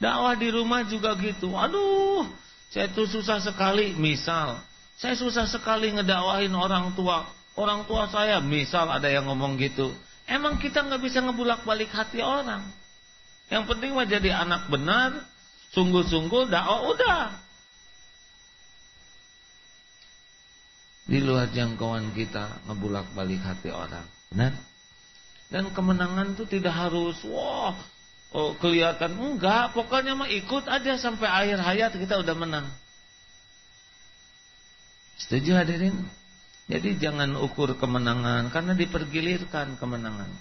Dakwah di rumah juga gitu. Aduh, saya tuh susah sekali. Misal, saya susah sekali ngedakwahin orang tua. Orang tua saya, misal ada yang ngomong gitu. Emang kita nggak bisa ngebulak-balik hati orang. Yang penting mah jadi anak benar, sungguh-sungguh dakwah udah. Di luar jangkauan kita ngebulak-balik hati orang, benar? Dan kemenangan itu tidak harus kelihatan, enggak, pokoknya mah ikut aja sampai akhir hayat kita udah menang. Setuju hadirin? Jadi jangan ukur kemenangan karena dipergilirkan kemenangan.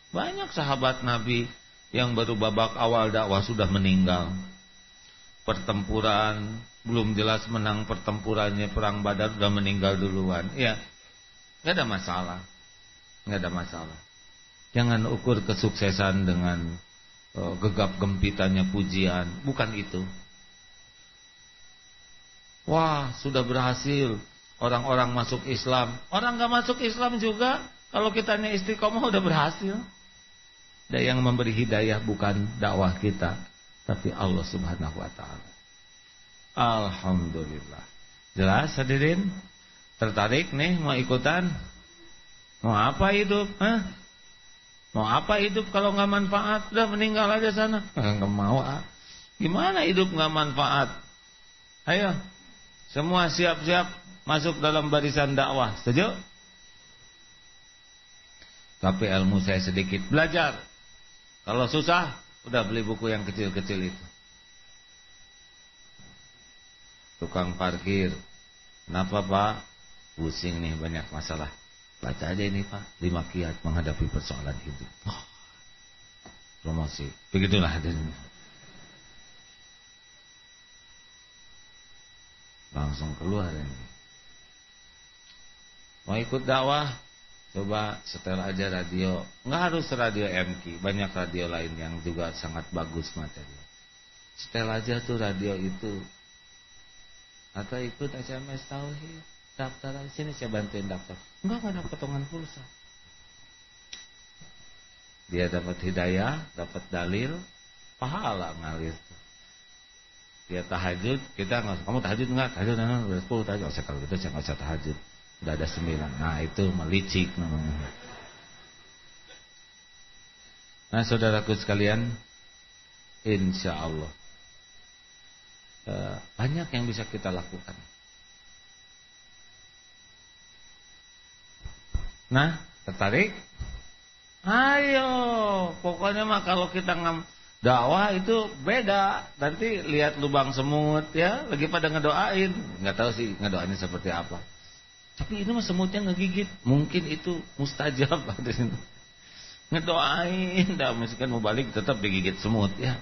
Banyak sahabat Nabi yang baru babak awal dakwah sudah meninggal. Pertempuran belum jelas menang pertempurannya, perang Badar sudah meninggal duluan. Ya, nggak ada masalah, nggak ada masalah. Jangan ukur kesuksesan dengan gegap gempitannya pujian, bukan itu. Wah, sudah berhasil orang-orang masuk Islam. Orang nggak masuk Islam juga kalau kitanya istiqomah udah berhasil. Dan yang memberi hidayah bukan dakwah kita, tapi Allah Subhanahu wa taala. Alhamdulillah. Jelas hadirin? Tertarik nih mau ikutan? Mau apa hidup? Mau apa hidup kalau nggak manfaat? Udah meninggal aja sana. Nggak mau. Gimana hidup nggak manfaat? Ayo, semua siap-siap masuk dalam barisan dakwah. Setuju? Tapi ilmu saya sedikit, belajar. Kalau susah, udah beli buku yang kecil-kecil itu. Tukang parkir, kenapa Pak? Pusing nih, banyak masalah. Baca aja ini Pak, 5 kiat menghadapi persoalan hidup. Oh, promosi. Begitulah hadirin. Langsung keluar ini. Mau ikut dakwah? Coba setel aja radio. Nggak harus radio MK, banyak radio lain yang juga sangat bagus materi. Setel aja tuh radio itu. Atau ikut SMS Tauhid, daftar di sini saya bantuin daftar. Enggak ada potongan pulsa. Dia dapat hidayah, dapat dalil, pahala ngalir. Dia tahajud, kita nggak. Kamu tahajud nggak? Tahajud udah 10 tahajud. Kalau gitu saya nggak usah tahajud. Udah ada 9. Nah itu melicik namanya. Nah saudaraku sekalian, insya Allah banyak yang bisa kita lakukan. Nah, tertarik? Ayo, pokoknya mah kalau kita dakwah itu beda. Nanti lihat lubang semut ya, lagi pada ngedoain. Nggak tahu sih ngedoainnya seperti apa. Tapi ini mah semutnya ngegigit, mungkin itu mustajab di sini. Ngedoain, dah misalkan mau balik tetap digigit semut ya.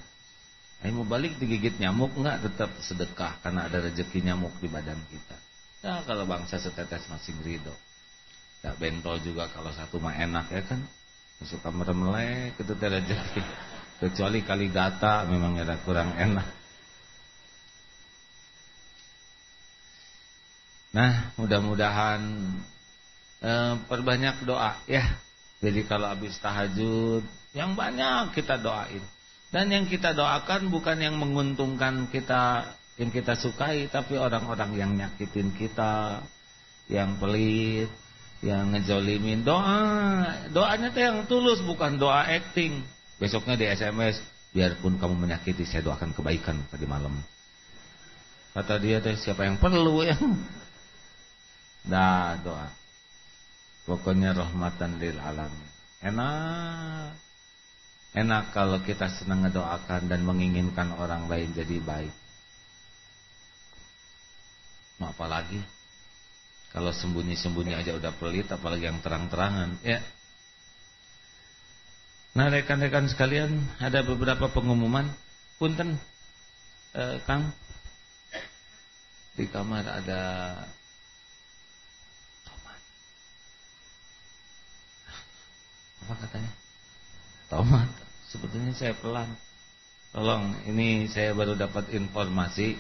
Mau balik digigit nyamuk enggak, tetap sedekah karena ada rezeki nyamuk di badan kita. Ya kalau bangsa setetes masih ridho. Ya bentol juga kalau satu mah enak ya kan. Suka meremelek itu teh rezeki. Kecuali kaligata memang ada kurang enak. Nah, mudah-mudahan perbanyak doa ya. Jadi kalau habis tahajud yang banyak kita doain. Dan yang kita doakan bukan yang menguntungkan kita, yang kita sukai, tapi orang-orang yang nyakitin kita, yang pelit, yang ngejolimin. Doanya tuh yang tulus, bukan doa acting. Besoknya di SMS, biarpun kamu menyakiti, saya doakan kebaikan tadi malam. Kata dia teh siapa yang perlu ya? Dah doa. Pokoknya rahmatan lil alamin. Enak. Enak kalau kita senang ngedoakan dan menginginkan orang lain jadi baik. Mau apa lagi? Kalau sembunyi-sembunyi aja udah pelit, apalagi yang terang-terangan, ya. Nah, rekan-rekan sekalian, ada beberapa pengumuman. Punten, Kang, di kamar ada tomat. Apa katanya? Tomat. Sebetulnya saya pelan. Tolong, ini saya baru dapat informasi.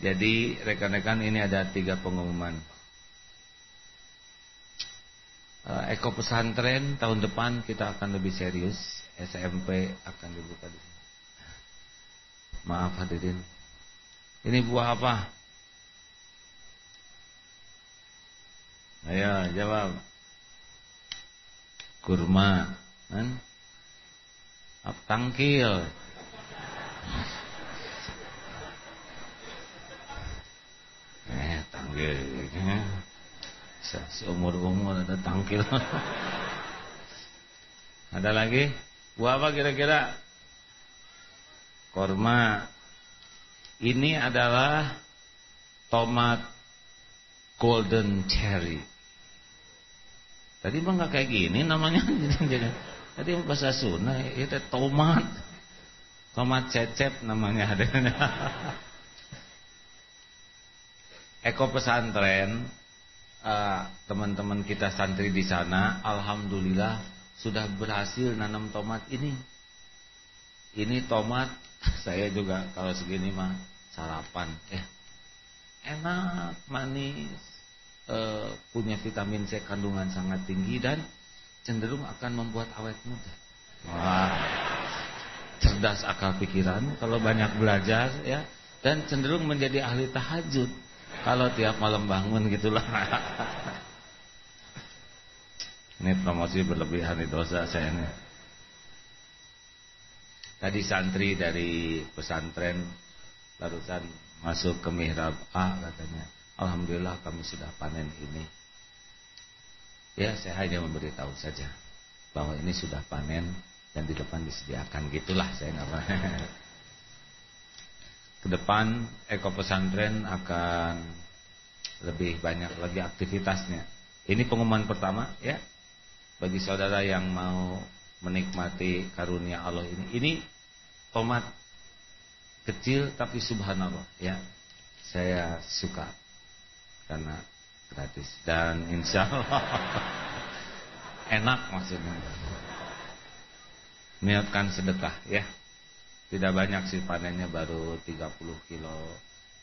Jadi rekan-rekan ini ada 3 pengumuman. Eko pesantren tahun depan kita akan lebih serius. SMP akan dibuka di sini. Maaf hadirin. Ini buah apa? Ayo jawab. Kurma. Kan? Tangkil. Tangkil. Seumur-umur ada tangkil. Ada lagi? Buah apa kira-kira? Kurma. Ini adalah tomat golden cherry. Tadi mah nggak kayak gini namanya. Tadi bahasa Sunda itu tomat. Tomat cecep namanya. Eko pesantren, teman-teman kita santri di sana, alhamdulillah sudah berhasil nanam tomat ini. Ini tomat saya juga kalau segini mah sarapan, enak, manis, punya vitamin C kandungan sangat tinggi dan cenderung akan membuat awet muda. Wah, cerdas akal pikiran kalau banyak belajar ya, dan cenderung menjadi ahli tahajud kalau tiap malam bangun gitulah. Ini promosi berlebihan itu dosa saya nih. Tadi santri dari pesantren barusan masuk ke mihrab A katanya, alhamdulillah kami sudah panen ini. Ya, saya hanya memberitahu saja bahwa ini sudah panen dan di depan disediakan, gitulah, saya nggak apa. Ke depan Eko Pesantren akan lebih banyak lagi aktivitasnya. Ini pengumuman pertama ya, bagi saudara yang mau menikmati karunia Allah ini. Ini tomat kecil tapi subhanallah ya, saya suka karena gratis dan insya Allah enak maksudnya. Niatkan sedekah ya. Tidak banyak sih panennya, baru 30 kilo,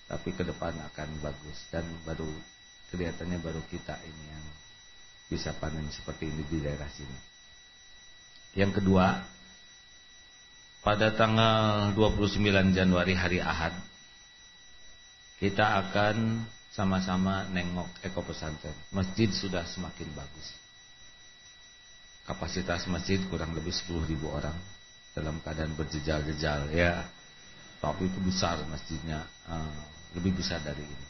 tapi ke depan akan bagus dan baru kelihatannya baru kita ini yang bisa panen seperti ini di daerah sini. Yang kedua, pada tanggal 29 Januari hari Ahad kita akan sama-sama nengok Eko Pesantren. Masjid sudah semakin bagus. Kapasitas masjid kurang lebih 10.000 orang dalam keadaan berjejal-jejal ya. Tapi itu besar masjidnya, lebih besar dari ini.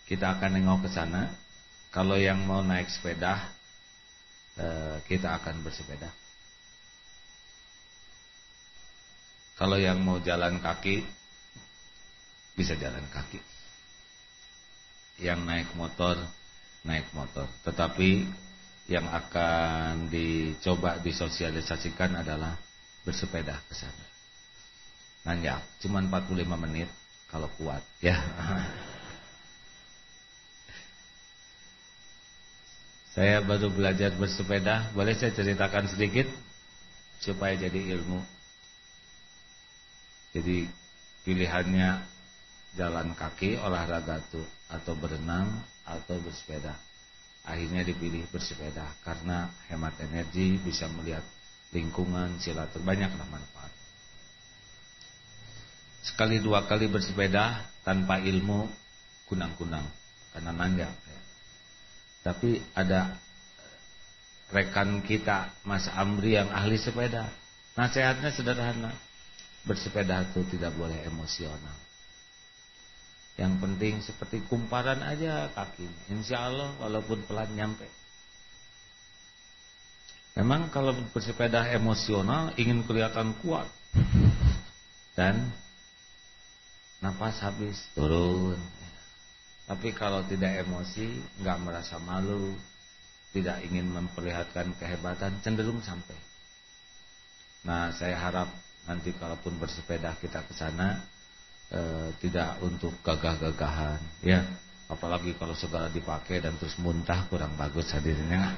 Kita akan nengok ke sana. Kalau yang mau naik sepeda, kita akan bersepeda. Kalau yang mau jalan kaki, bisa jalan kaki. Yang naik motor, naik motor. Tetapi yang akan dicoba disosialisasikan adalah bersepeda ke sana. Nanjak, cuma 45 menit kalau kuat ya. Saya baru belajar bersepeda, boleh saya ceritakan sedikit supaya jadi ilmu. Jadi pilihannya jalan kaki, olahraga tuh, atau berenang atau bersepeda. Akhirnya dipilih bersepeda karena hemat energi, bisa melihat lingkungan, silaturahmi, banyaklah manfaat. Sekali dua kali bersepeda tanpa ilmu kunang-kunang karena nanjak ya. Tapi ada rekan kita Mas Amri yang ahli sepeda. Nasihatnya sederhana. Bersepeda itu tidak boleh emosional. Yang penting seperti kumparan aja kakinya. Insya Allah walaupun pelan nyampe. Memang kalau bersepeda emosional ingin kelihatan kuat. Dan napas habis turun. Tapi kalau tidak emosi, nggak merasa malu, tidak ingin memperlihatkan kehebatan, cenderung sampai. Nah, saya harap nanti kalaupun bersepeda kita ke sana, tidak untuk gagah-gagahan, ya. Apalagi kalau segala dipakai dan terus muntah, kurang bagus hadirnya.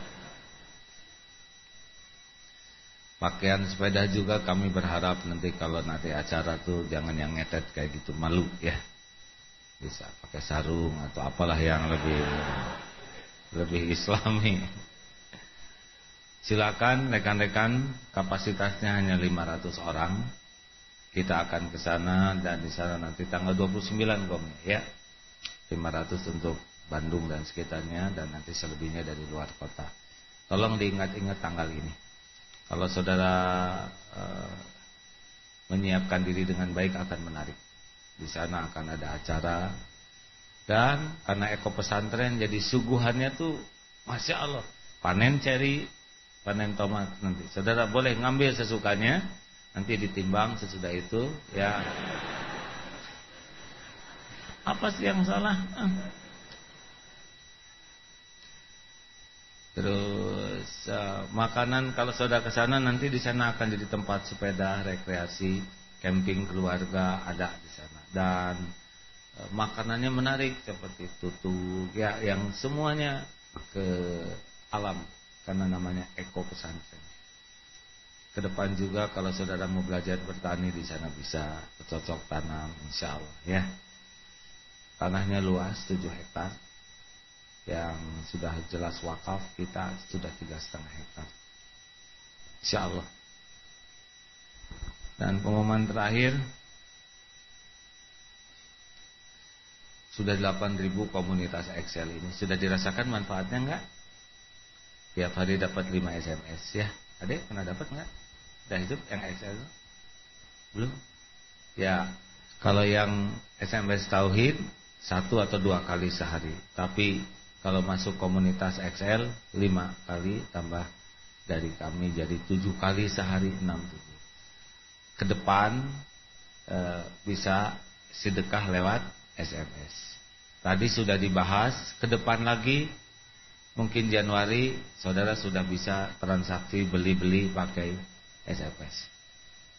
Pakaian sepeda juga kami berharap nanti kalau nanti acara tuh jangan yang ngetet kayak gitu, malu ya. Bisa pakai sarung atau apalah yang lebih islami. Silakan rekan-rekan, kapasitasnya hanya 500 orang. Kita akan ke sana dan di sana nanti tanggal 29 ya. 500 untuk Bandung dan sekitarnya dan nanti selebihnya dari luar kota. Tolong diingat-ingat tanggal ini. Kalau saudara menyiapkan diri dengan baik akan menarik. Di sana akan ada acara. Dan karena Eko Pesantren jadi suguhannya tuh Masya Allah. Panen ceri, panen tomat nanti. Saudara boleh ngambil sesukanya. Nanti ditimbang sesudah itu ya. Apa sih yang salah? Terus makanan kalau saudara ke sana nanti di sana akan jadi tempat sepeda, rekreasi, camping keluarga ada di sana. Dan makanannya menarik seperti tutug ya, yang semuanya ke alam karena namanya Eko Pesantren. Kedepan juga kalau saudara mau belajar bertani di sana bisa bercocok tanam insya Allah ya. Tanahnya luas 7 hektar. Yang sudah jelas wakaf kita sudah 3,5 hektar. Insya Allah. Dan pengumuman terakhir, sudah 8.000 komunitas Excel ini. Sudah dirasakan manfaatnya enggak? Tiap hari dapat 5 SMS ya. Adek pernah dapat enggak? Udah hidup yang Excel? Belum? Ya, kalau yang SMS Tauhid 1 atau 2 kali sehari. Tapi kalau masuk komunitas Excel 5 kali tambah dari kami jadi 7 kali sehari 6-7. Kedepan bisa sedekah lewat SMS. Tadi sudah dibahas, ke depan lagi mungkin Januari saudara sudah bisa transaksi beli-beli pakai SMS.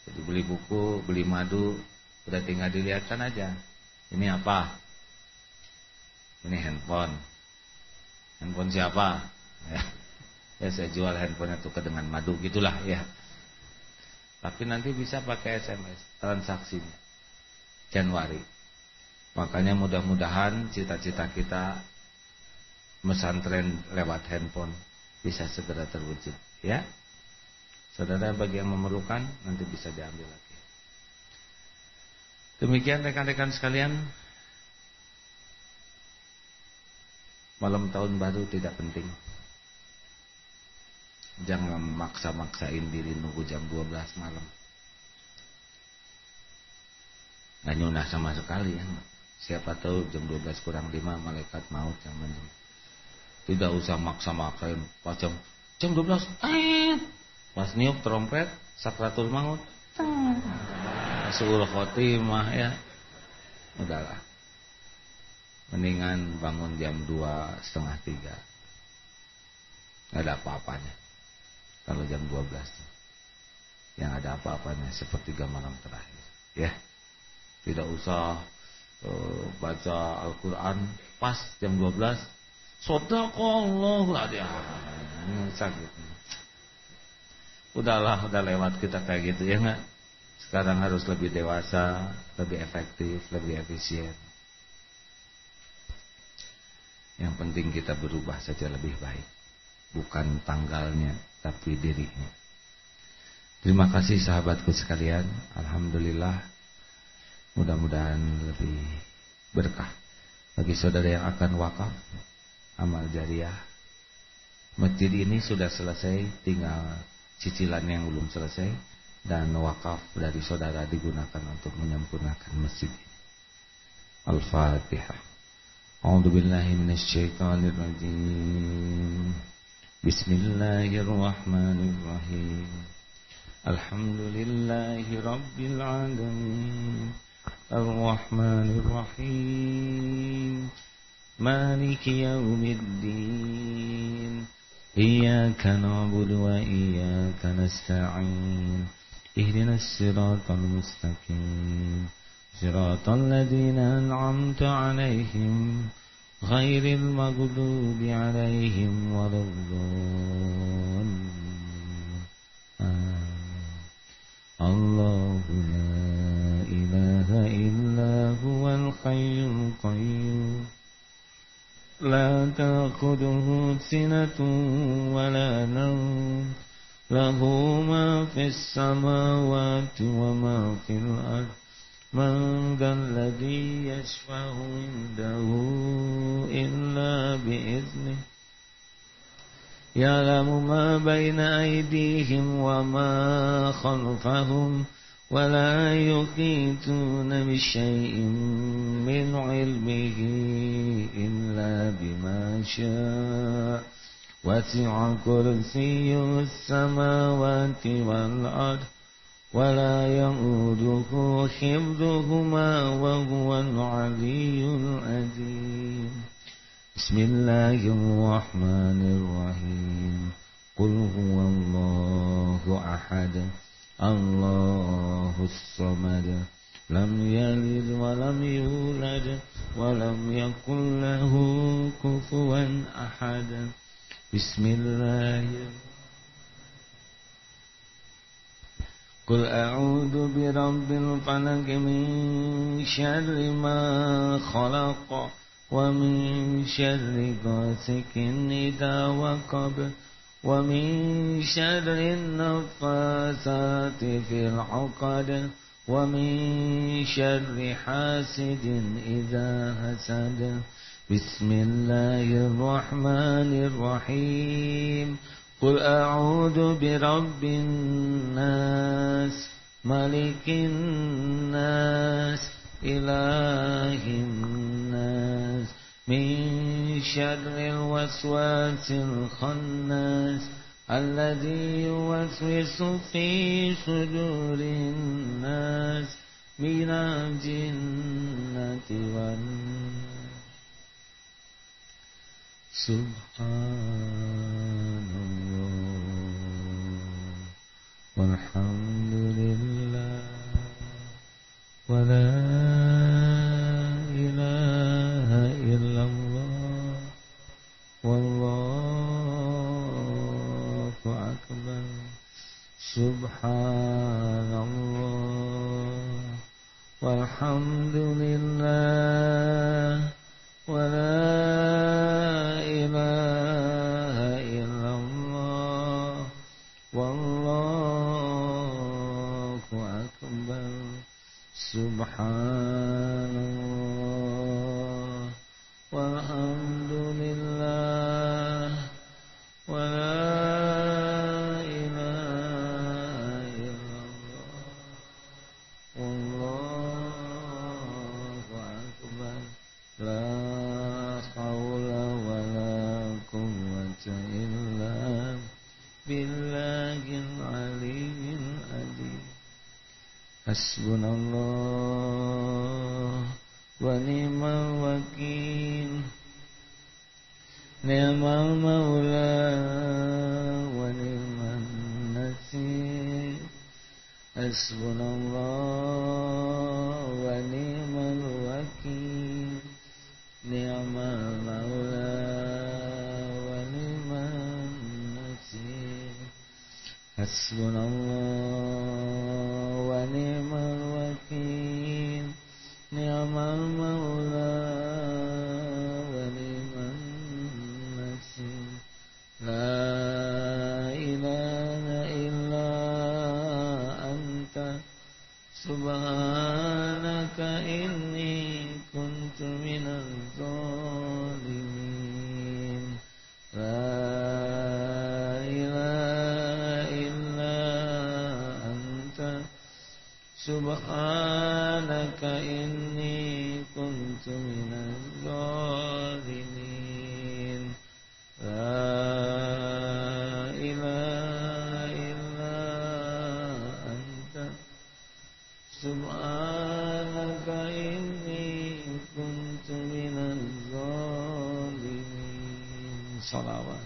Jadi beli buku, beli madu, udah tinggal dilihatkan aja. Ini apa? Ini handphone. Handphone siapa? Ya saya jual handphonenya tukar dengan madu gitulah ya. Tapi nanti bisa pakai SMS transaksinya Januari. Makanya mudah-mudahan cita-cita kita mesantren lewat handphone bisa segera terwujud ya. Saudara bagi yang memerlukan nanti bisa diambil lagi. Demikian rekan-rekan sekalian. Malam tahun baru tidak penting. Jangan maksa-maksain diri nunggu jam 12 malam. Nggak nyunah sama sekali ya. Siapa tahu jam 12 kurang 5 malaikat maut yang menjemput. Tidak usah maksa-maksain. Pas jam 12 pas niup trompet sakratul maut. Suul khotimah ya. Udahlah. Mendingan bangun jam 2:30 3. Nggak ada apa-apanya. Kalau jam 12 yang ada apa-apanya sepertiga malam terakhir ya. Tidak usah baca Al-Quran pas jam 12 Shadaqallahu dia sakit. Udahlah, udah lewat kita kayak gitu ya enggak. Sekarang harus lebih dewasa, lebih efektif, lebih efisien. Yang penting kita berubah saja lebih baik. Bukan tanggalnya, tapi dirinya. Terima kasih sahabatku sekalian. Alhamdulillah. Mudah-mudahan lebih berkah bagi saudara yang akan wakaf amal jariah. Masjid ini sudah selesai, tinggal cicilan yang belum selesai, dan wakaf dari saudara digunakan untuk menyempurnakan masjid ini. Al-Fatihah. A'udzubillahi minasyaitonirrajim. Bismillahirrahmanirrahim. Alhamdulillahi rabbil alamin. Ar-Rahmanir-Rahim. Maliki yaumiddin. Iyyaka na'budu wa iyyaka nasta'in. Ihdinas siratal mustaqim. Siratal ladzina an'amta 'alaihim ghairil maghdubi 'alaihim waladdallin. Allahu la ilaha illa huwal hayyul qayyum. La ta'khudhuhu sinatun wa la nawm. Lahu ma fis samawati wa ma fil ardh. Man dhal ladzi yashfa'u 'indahu illa bi'iznihi. Ya'lamu ma baina aydihim wa ma khalfahum wa la yuhituna bisyai'in min 'ilmihi illa bima syaa'. Wasi'a kursiyyuhu as-samawati wal ardh wa la ya'uduhu hifdhuhuma wa huwal 'aliyyul 'azim. Bismillahirrahmanirrahim. Qul huwallahu ahad. Allahus samad. Lam yalid wa lam yulad wa lam yakul lahu kufuwan ahad. Bismillahirrahmanirrahim. Qul a'udzu birabbil falaq min syarri ma khalaq. ومن شر غاسق إذا وقب ومن شر النفاثات في العقد ومن شر حاسد إذا حسد. بسم الله الرحمن الرحيم. قل أعوذ برب الناس ملك الناس إله الناس من شر الوسواس الخناس الذي يوسوس في صدور الناس من الجنة والناس. Subhanallah walhamdulillah wa la ilaha illallah wallahu akbar. Subhanallah walhamdulillah wa la ilaha illallah wallahu akbar. Subhanallah walhamdulillah wa la ilaha illallah wallahu akbar. La haula wa la quwwata illa billahil aliyyil azim. Hasbunallah wa ni'mal wakil, ni'mal maula wa ni'man nasir. Hasbunallah wa ni'mal wakil, ni'mal maula wa ni'man nasir. Hasbunallah wa ni'mal wakil, ni'mal maula wa ni'man nasir. La ilaha illa anta subhanaka inni kuntu minaz zalimin. La ilaha illa anta subhanaka inni kuntu minaz zalimin. La ilaha illa anta subhanaka inni kuntu minaz zalimin. Salawat.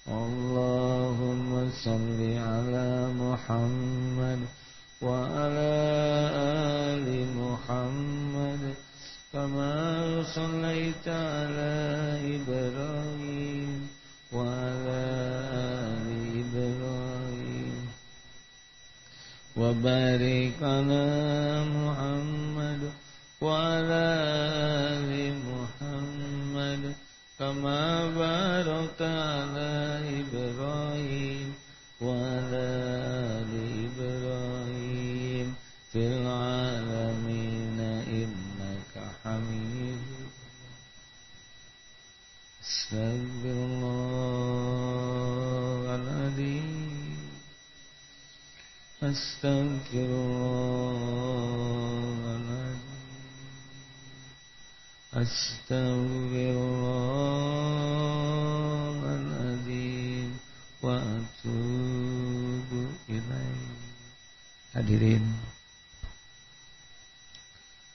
Allahumma salli ala Muhammad wa ala ali Muhammad kama sallaita ala Ibrahim wa ala ali Ibrahim wa barik ala Muhammad wa ala ali Muhammad kama barakta ala Ibrahim wa ala ali Ibrahim fil alamin innaka Hamidum. Astagfirullahaladzim, astagfirullahaladzim, astagfirullahaladzim wa atubu ilaih. Hadirin,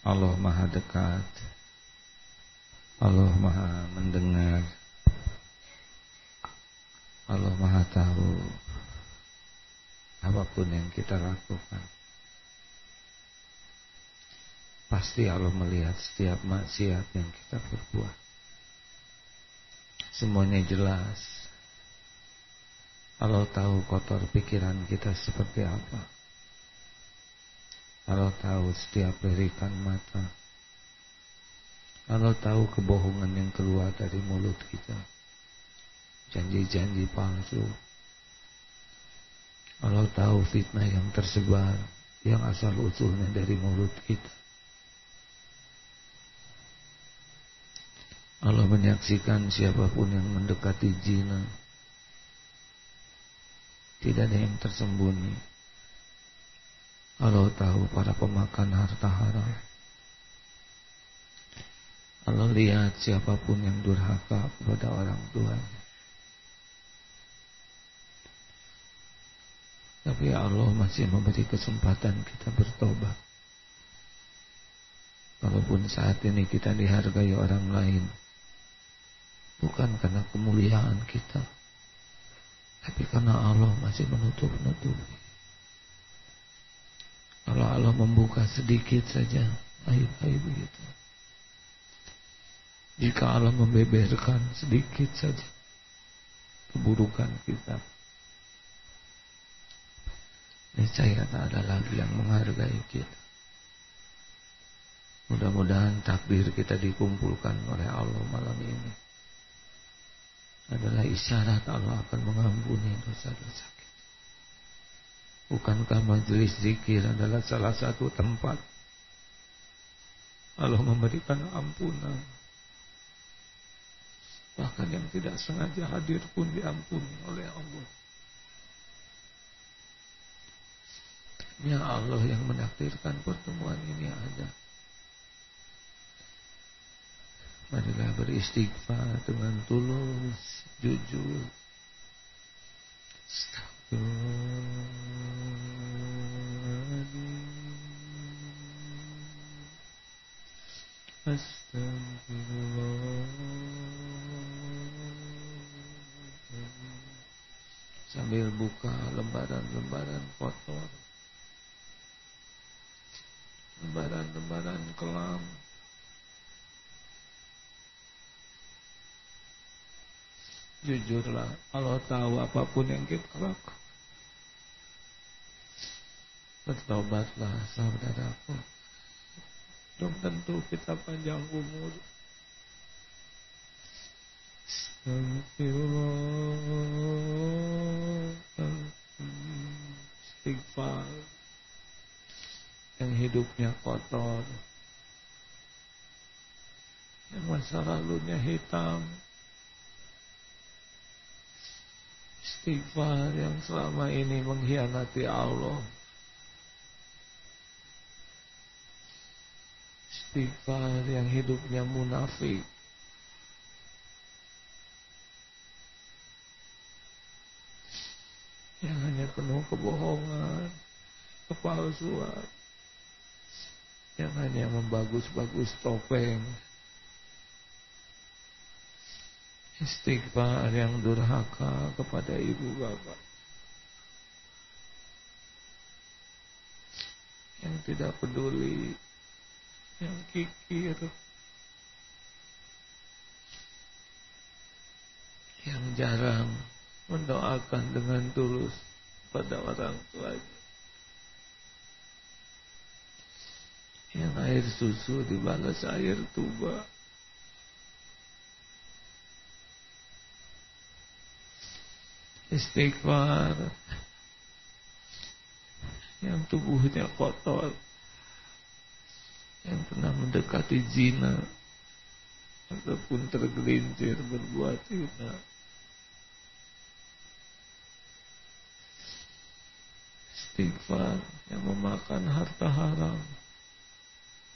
Allah Maha dekat, Allah Maha mendengar, Allah Maha tahu apapun yang kita lakukan. Pasti Allah melihat setiap maksiat yang kita berbuat. Semuanya jelas. Allah tahu kotor pikiran kita seperti apa. Allah tahu setiap lirikan mata. Allah tahu kebohongan yang keluar dari mulut kita, janji-janji palsu. Allah tahu fitnah yang tersebar, yang asal usulnya dari mulut kita. Allah menyaksikan siapapun yang mendekati zina. Tidak ada yang tersembunyi. Allah tahu para pemakan harta haram. Allah lihat siapapun yang durhaka kepada orang tuanya. Tapi Allah masih memberi kesempatan kita bertobat. Walaupun saat ini kita dihargai orang lain, bukan karena kemuliaan kita, tapi karena Allah masih menutup-nutupi. Kalau Allah membuka sedikit saja aib-aib kita, jika Allah membeberkan sedikit saja keburukan kita, niscaya tak ada lagi yang menghargai kita. Mudah-mudahan takdir kita dikumpulkan oleh Allah malam ini adalah isyarat Allah akan mengampuni dosa-dosa kita. Bukankah majelis zikir adalah salah satu tempat Allah memberikan ampunan? Bahkan yang tidak sengaja hadir pun diampuni oleh Allah. Ya Allah yang menakdirkan pertemuan ini ada. Marilah beristighfar dengan tulus, jujur. Astagfirullah. Sambil buka lembaran-lembaran kotor, lembaran-lembaran kelam. Jujurlah, Allah tahu apapun yang kita lakukan. Bertobatlah saudaraku. Belum tentu kita panjang umur. Astagfirullah. Istighfar. Yang hidupnya kotor, yang masa lalunya hitam. Istighfar yang selama ini mengkhianati Allah. Istighfar yang hidupnya munafik. Yang hanya penuh kebohongan, kepalsuan. Yang hanya membagus-bagus topeng. Istighfar yang durhaka kepada ibu bapak, yang tidak peduli, yang kikir, yang jarang mendoakan dengan tulus pada orang tuanya, yang air susu dibalas air tuba. Istighfar yang tubuhnya kotor, yang pernah mendekati zina ataupun tergelincir berbuat zina. Istighfar yang memakan harta haram,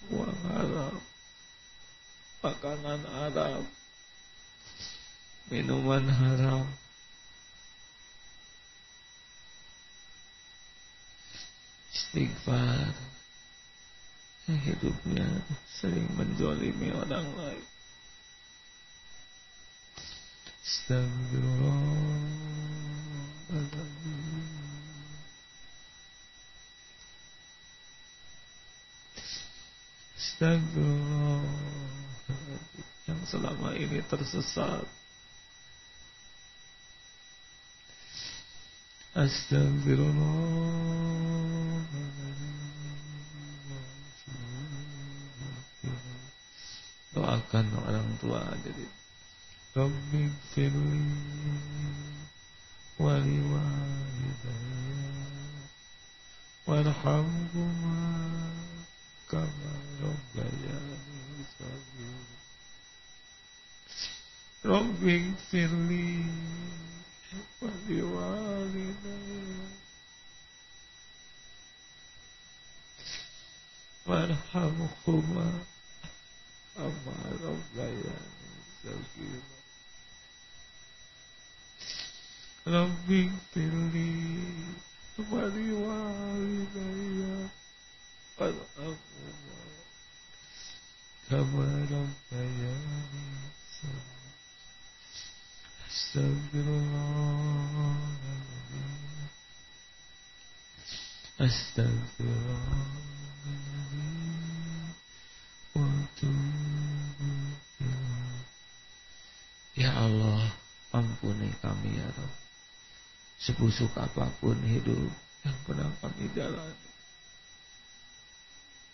uang haram, makanan haram, minuman haram. Istighfar yang hidupnya sering menzalimi orang lain. Astagfirullahaladzim. Astagfirullahaladzim. Yang selama ini tersesat. Astagfirullah. Doakan orang tua. Jadi Rabbi firli wali walidayya warhamhuma kama rabbayani shaghira. Rabbi firli wali walidayya warhamhuma kama rabbayani shaghira. Rabbi firli wali walidayya warhamhuma kama rabbayani shaghira. Astagfirullahaladzim. Astagfirullahaladzim. Wa atubu ilaih. Ya Allah, ampuni kami ya Rabb. Sebusuk apapun hidup yang pernah kami jalani,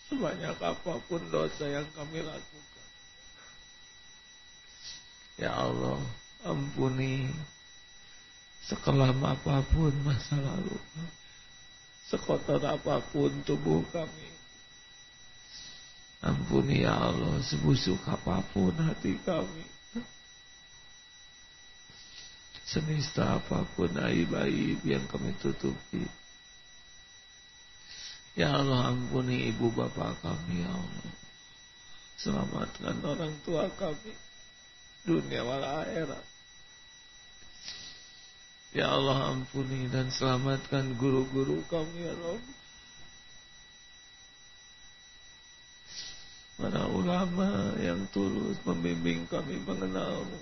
sebanyak apapun dosa yang kami lakukan, ya Allah, ampuni. Sekelam apapun masa lalu kami, sekotor apapun tubuh kami, ampuni ya Allah. Sebusuk apapun hati kami, senista apapun aib-aib yang kami tutupi, ya Allah, ampuni ibu bapak kami ya Allah. Selamatkan orang tua kami dunia wal akhirat. Ya Allah, ampuni dan selamatkan guru-guru kami ya Rabb. Para ulama yang tulus membimbing kami mengenal-Mu.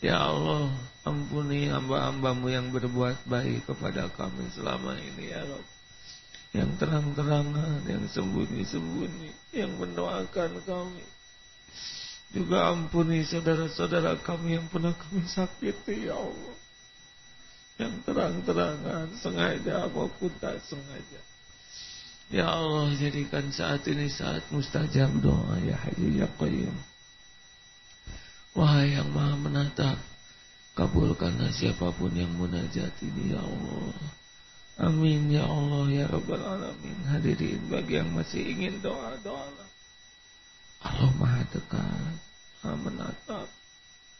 Ya Allah, ampuni hamba-hamba-Mu yang berbuat baik kepada kami selama ini ya Rabb. Yang terang-terangan, yang sembunyi-sembunyi, yang mendoakan kami. Juga ampuni saudara-saudara kami yang pernah kami sakiti ya Allah. Yang terang-terangan, sengaja maupun tak sengaja. Ya Allah, jadikan saat ini saat mustajab doa ya Hayyu ya Qayyum. Wahai yang Maha Menatap, kabulkanlah siapapun yang munajat ini ya Allah. Amin ya Allah ya Rabbal Alamin. Hadirin bagi yang masih ingin doa-doa, Allah Maha dekat, Maha menatap,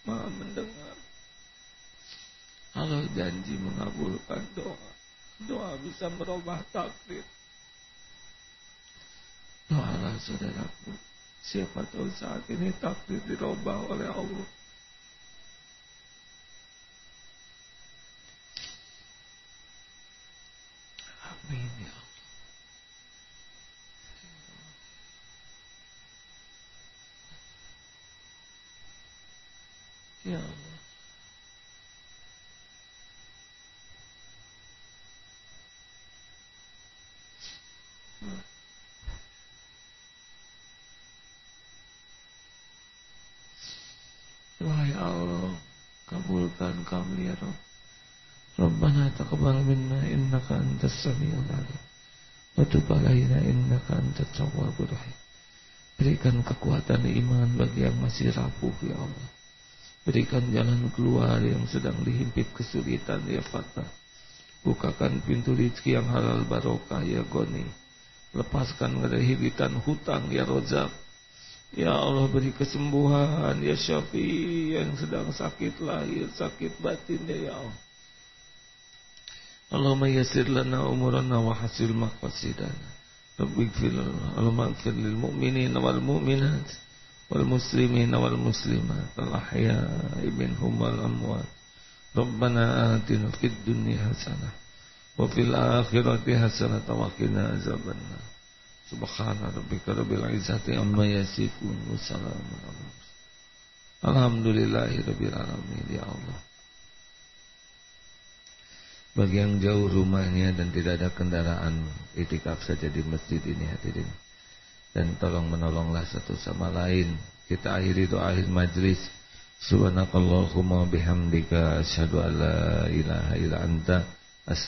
Maha mendengar. Allah janji mengabulkan doa. Doa bisa merubah takdir. Doalah saudaraku. Siapa tahu saat ini takdir dirubah oleh Allah. Amin ya Allah. Ya Allah. Wahai Allah, kabulkan kami ya Rabb. Rabbana taqabbal minna innaka antas samiul alim wa tub alaina innaka antat tawwabur rahim. Berikan kekuatan iman bagi yang masih rapuh ya Allah. Berikan jalan keluar yang sedang dihimpit kesulitan ya Fatah. Bukakan pintu rezeki yang halal barokah ya Goni. Lepaskan dari hibitan hutang ya Rozak. Ya Allah, beri kesembuhan ya Syafi yang sedang sakit lahir, sakit batin ya Allah. Allahumma yassir lana umurana wa hasil maqasidana. Rabbighfir lana, Allahumma ighfir lil mu'minina wal mu'minat wal muslimina wal muslimat al ahya'i minhum wal amwat. Rabbana atina fid dunya hasanah wa fil akhirati hasanah wa qina azabannar. Subhana rabbika rabbil izzati amma yasifun wa salamun alal mursalin. Alhamdulillahi rabbil alamin ya Allah. Bagi yang jauh rumahnya dan tidak ada kendaraan, itikaf saja di masjid ini hadirin. Dan tolong menolonglah satu sama lain. Kita akhiri doa akhir majlis. Subhanakallahumma bihamdika asyhadu an la ilaha illa anta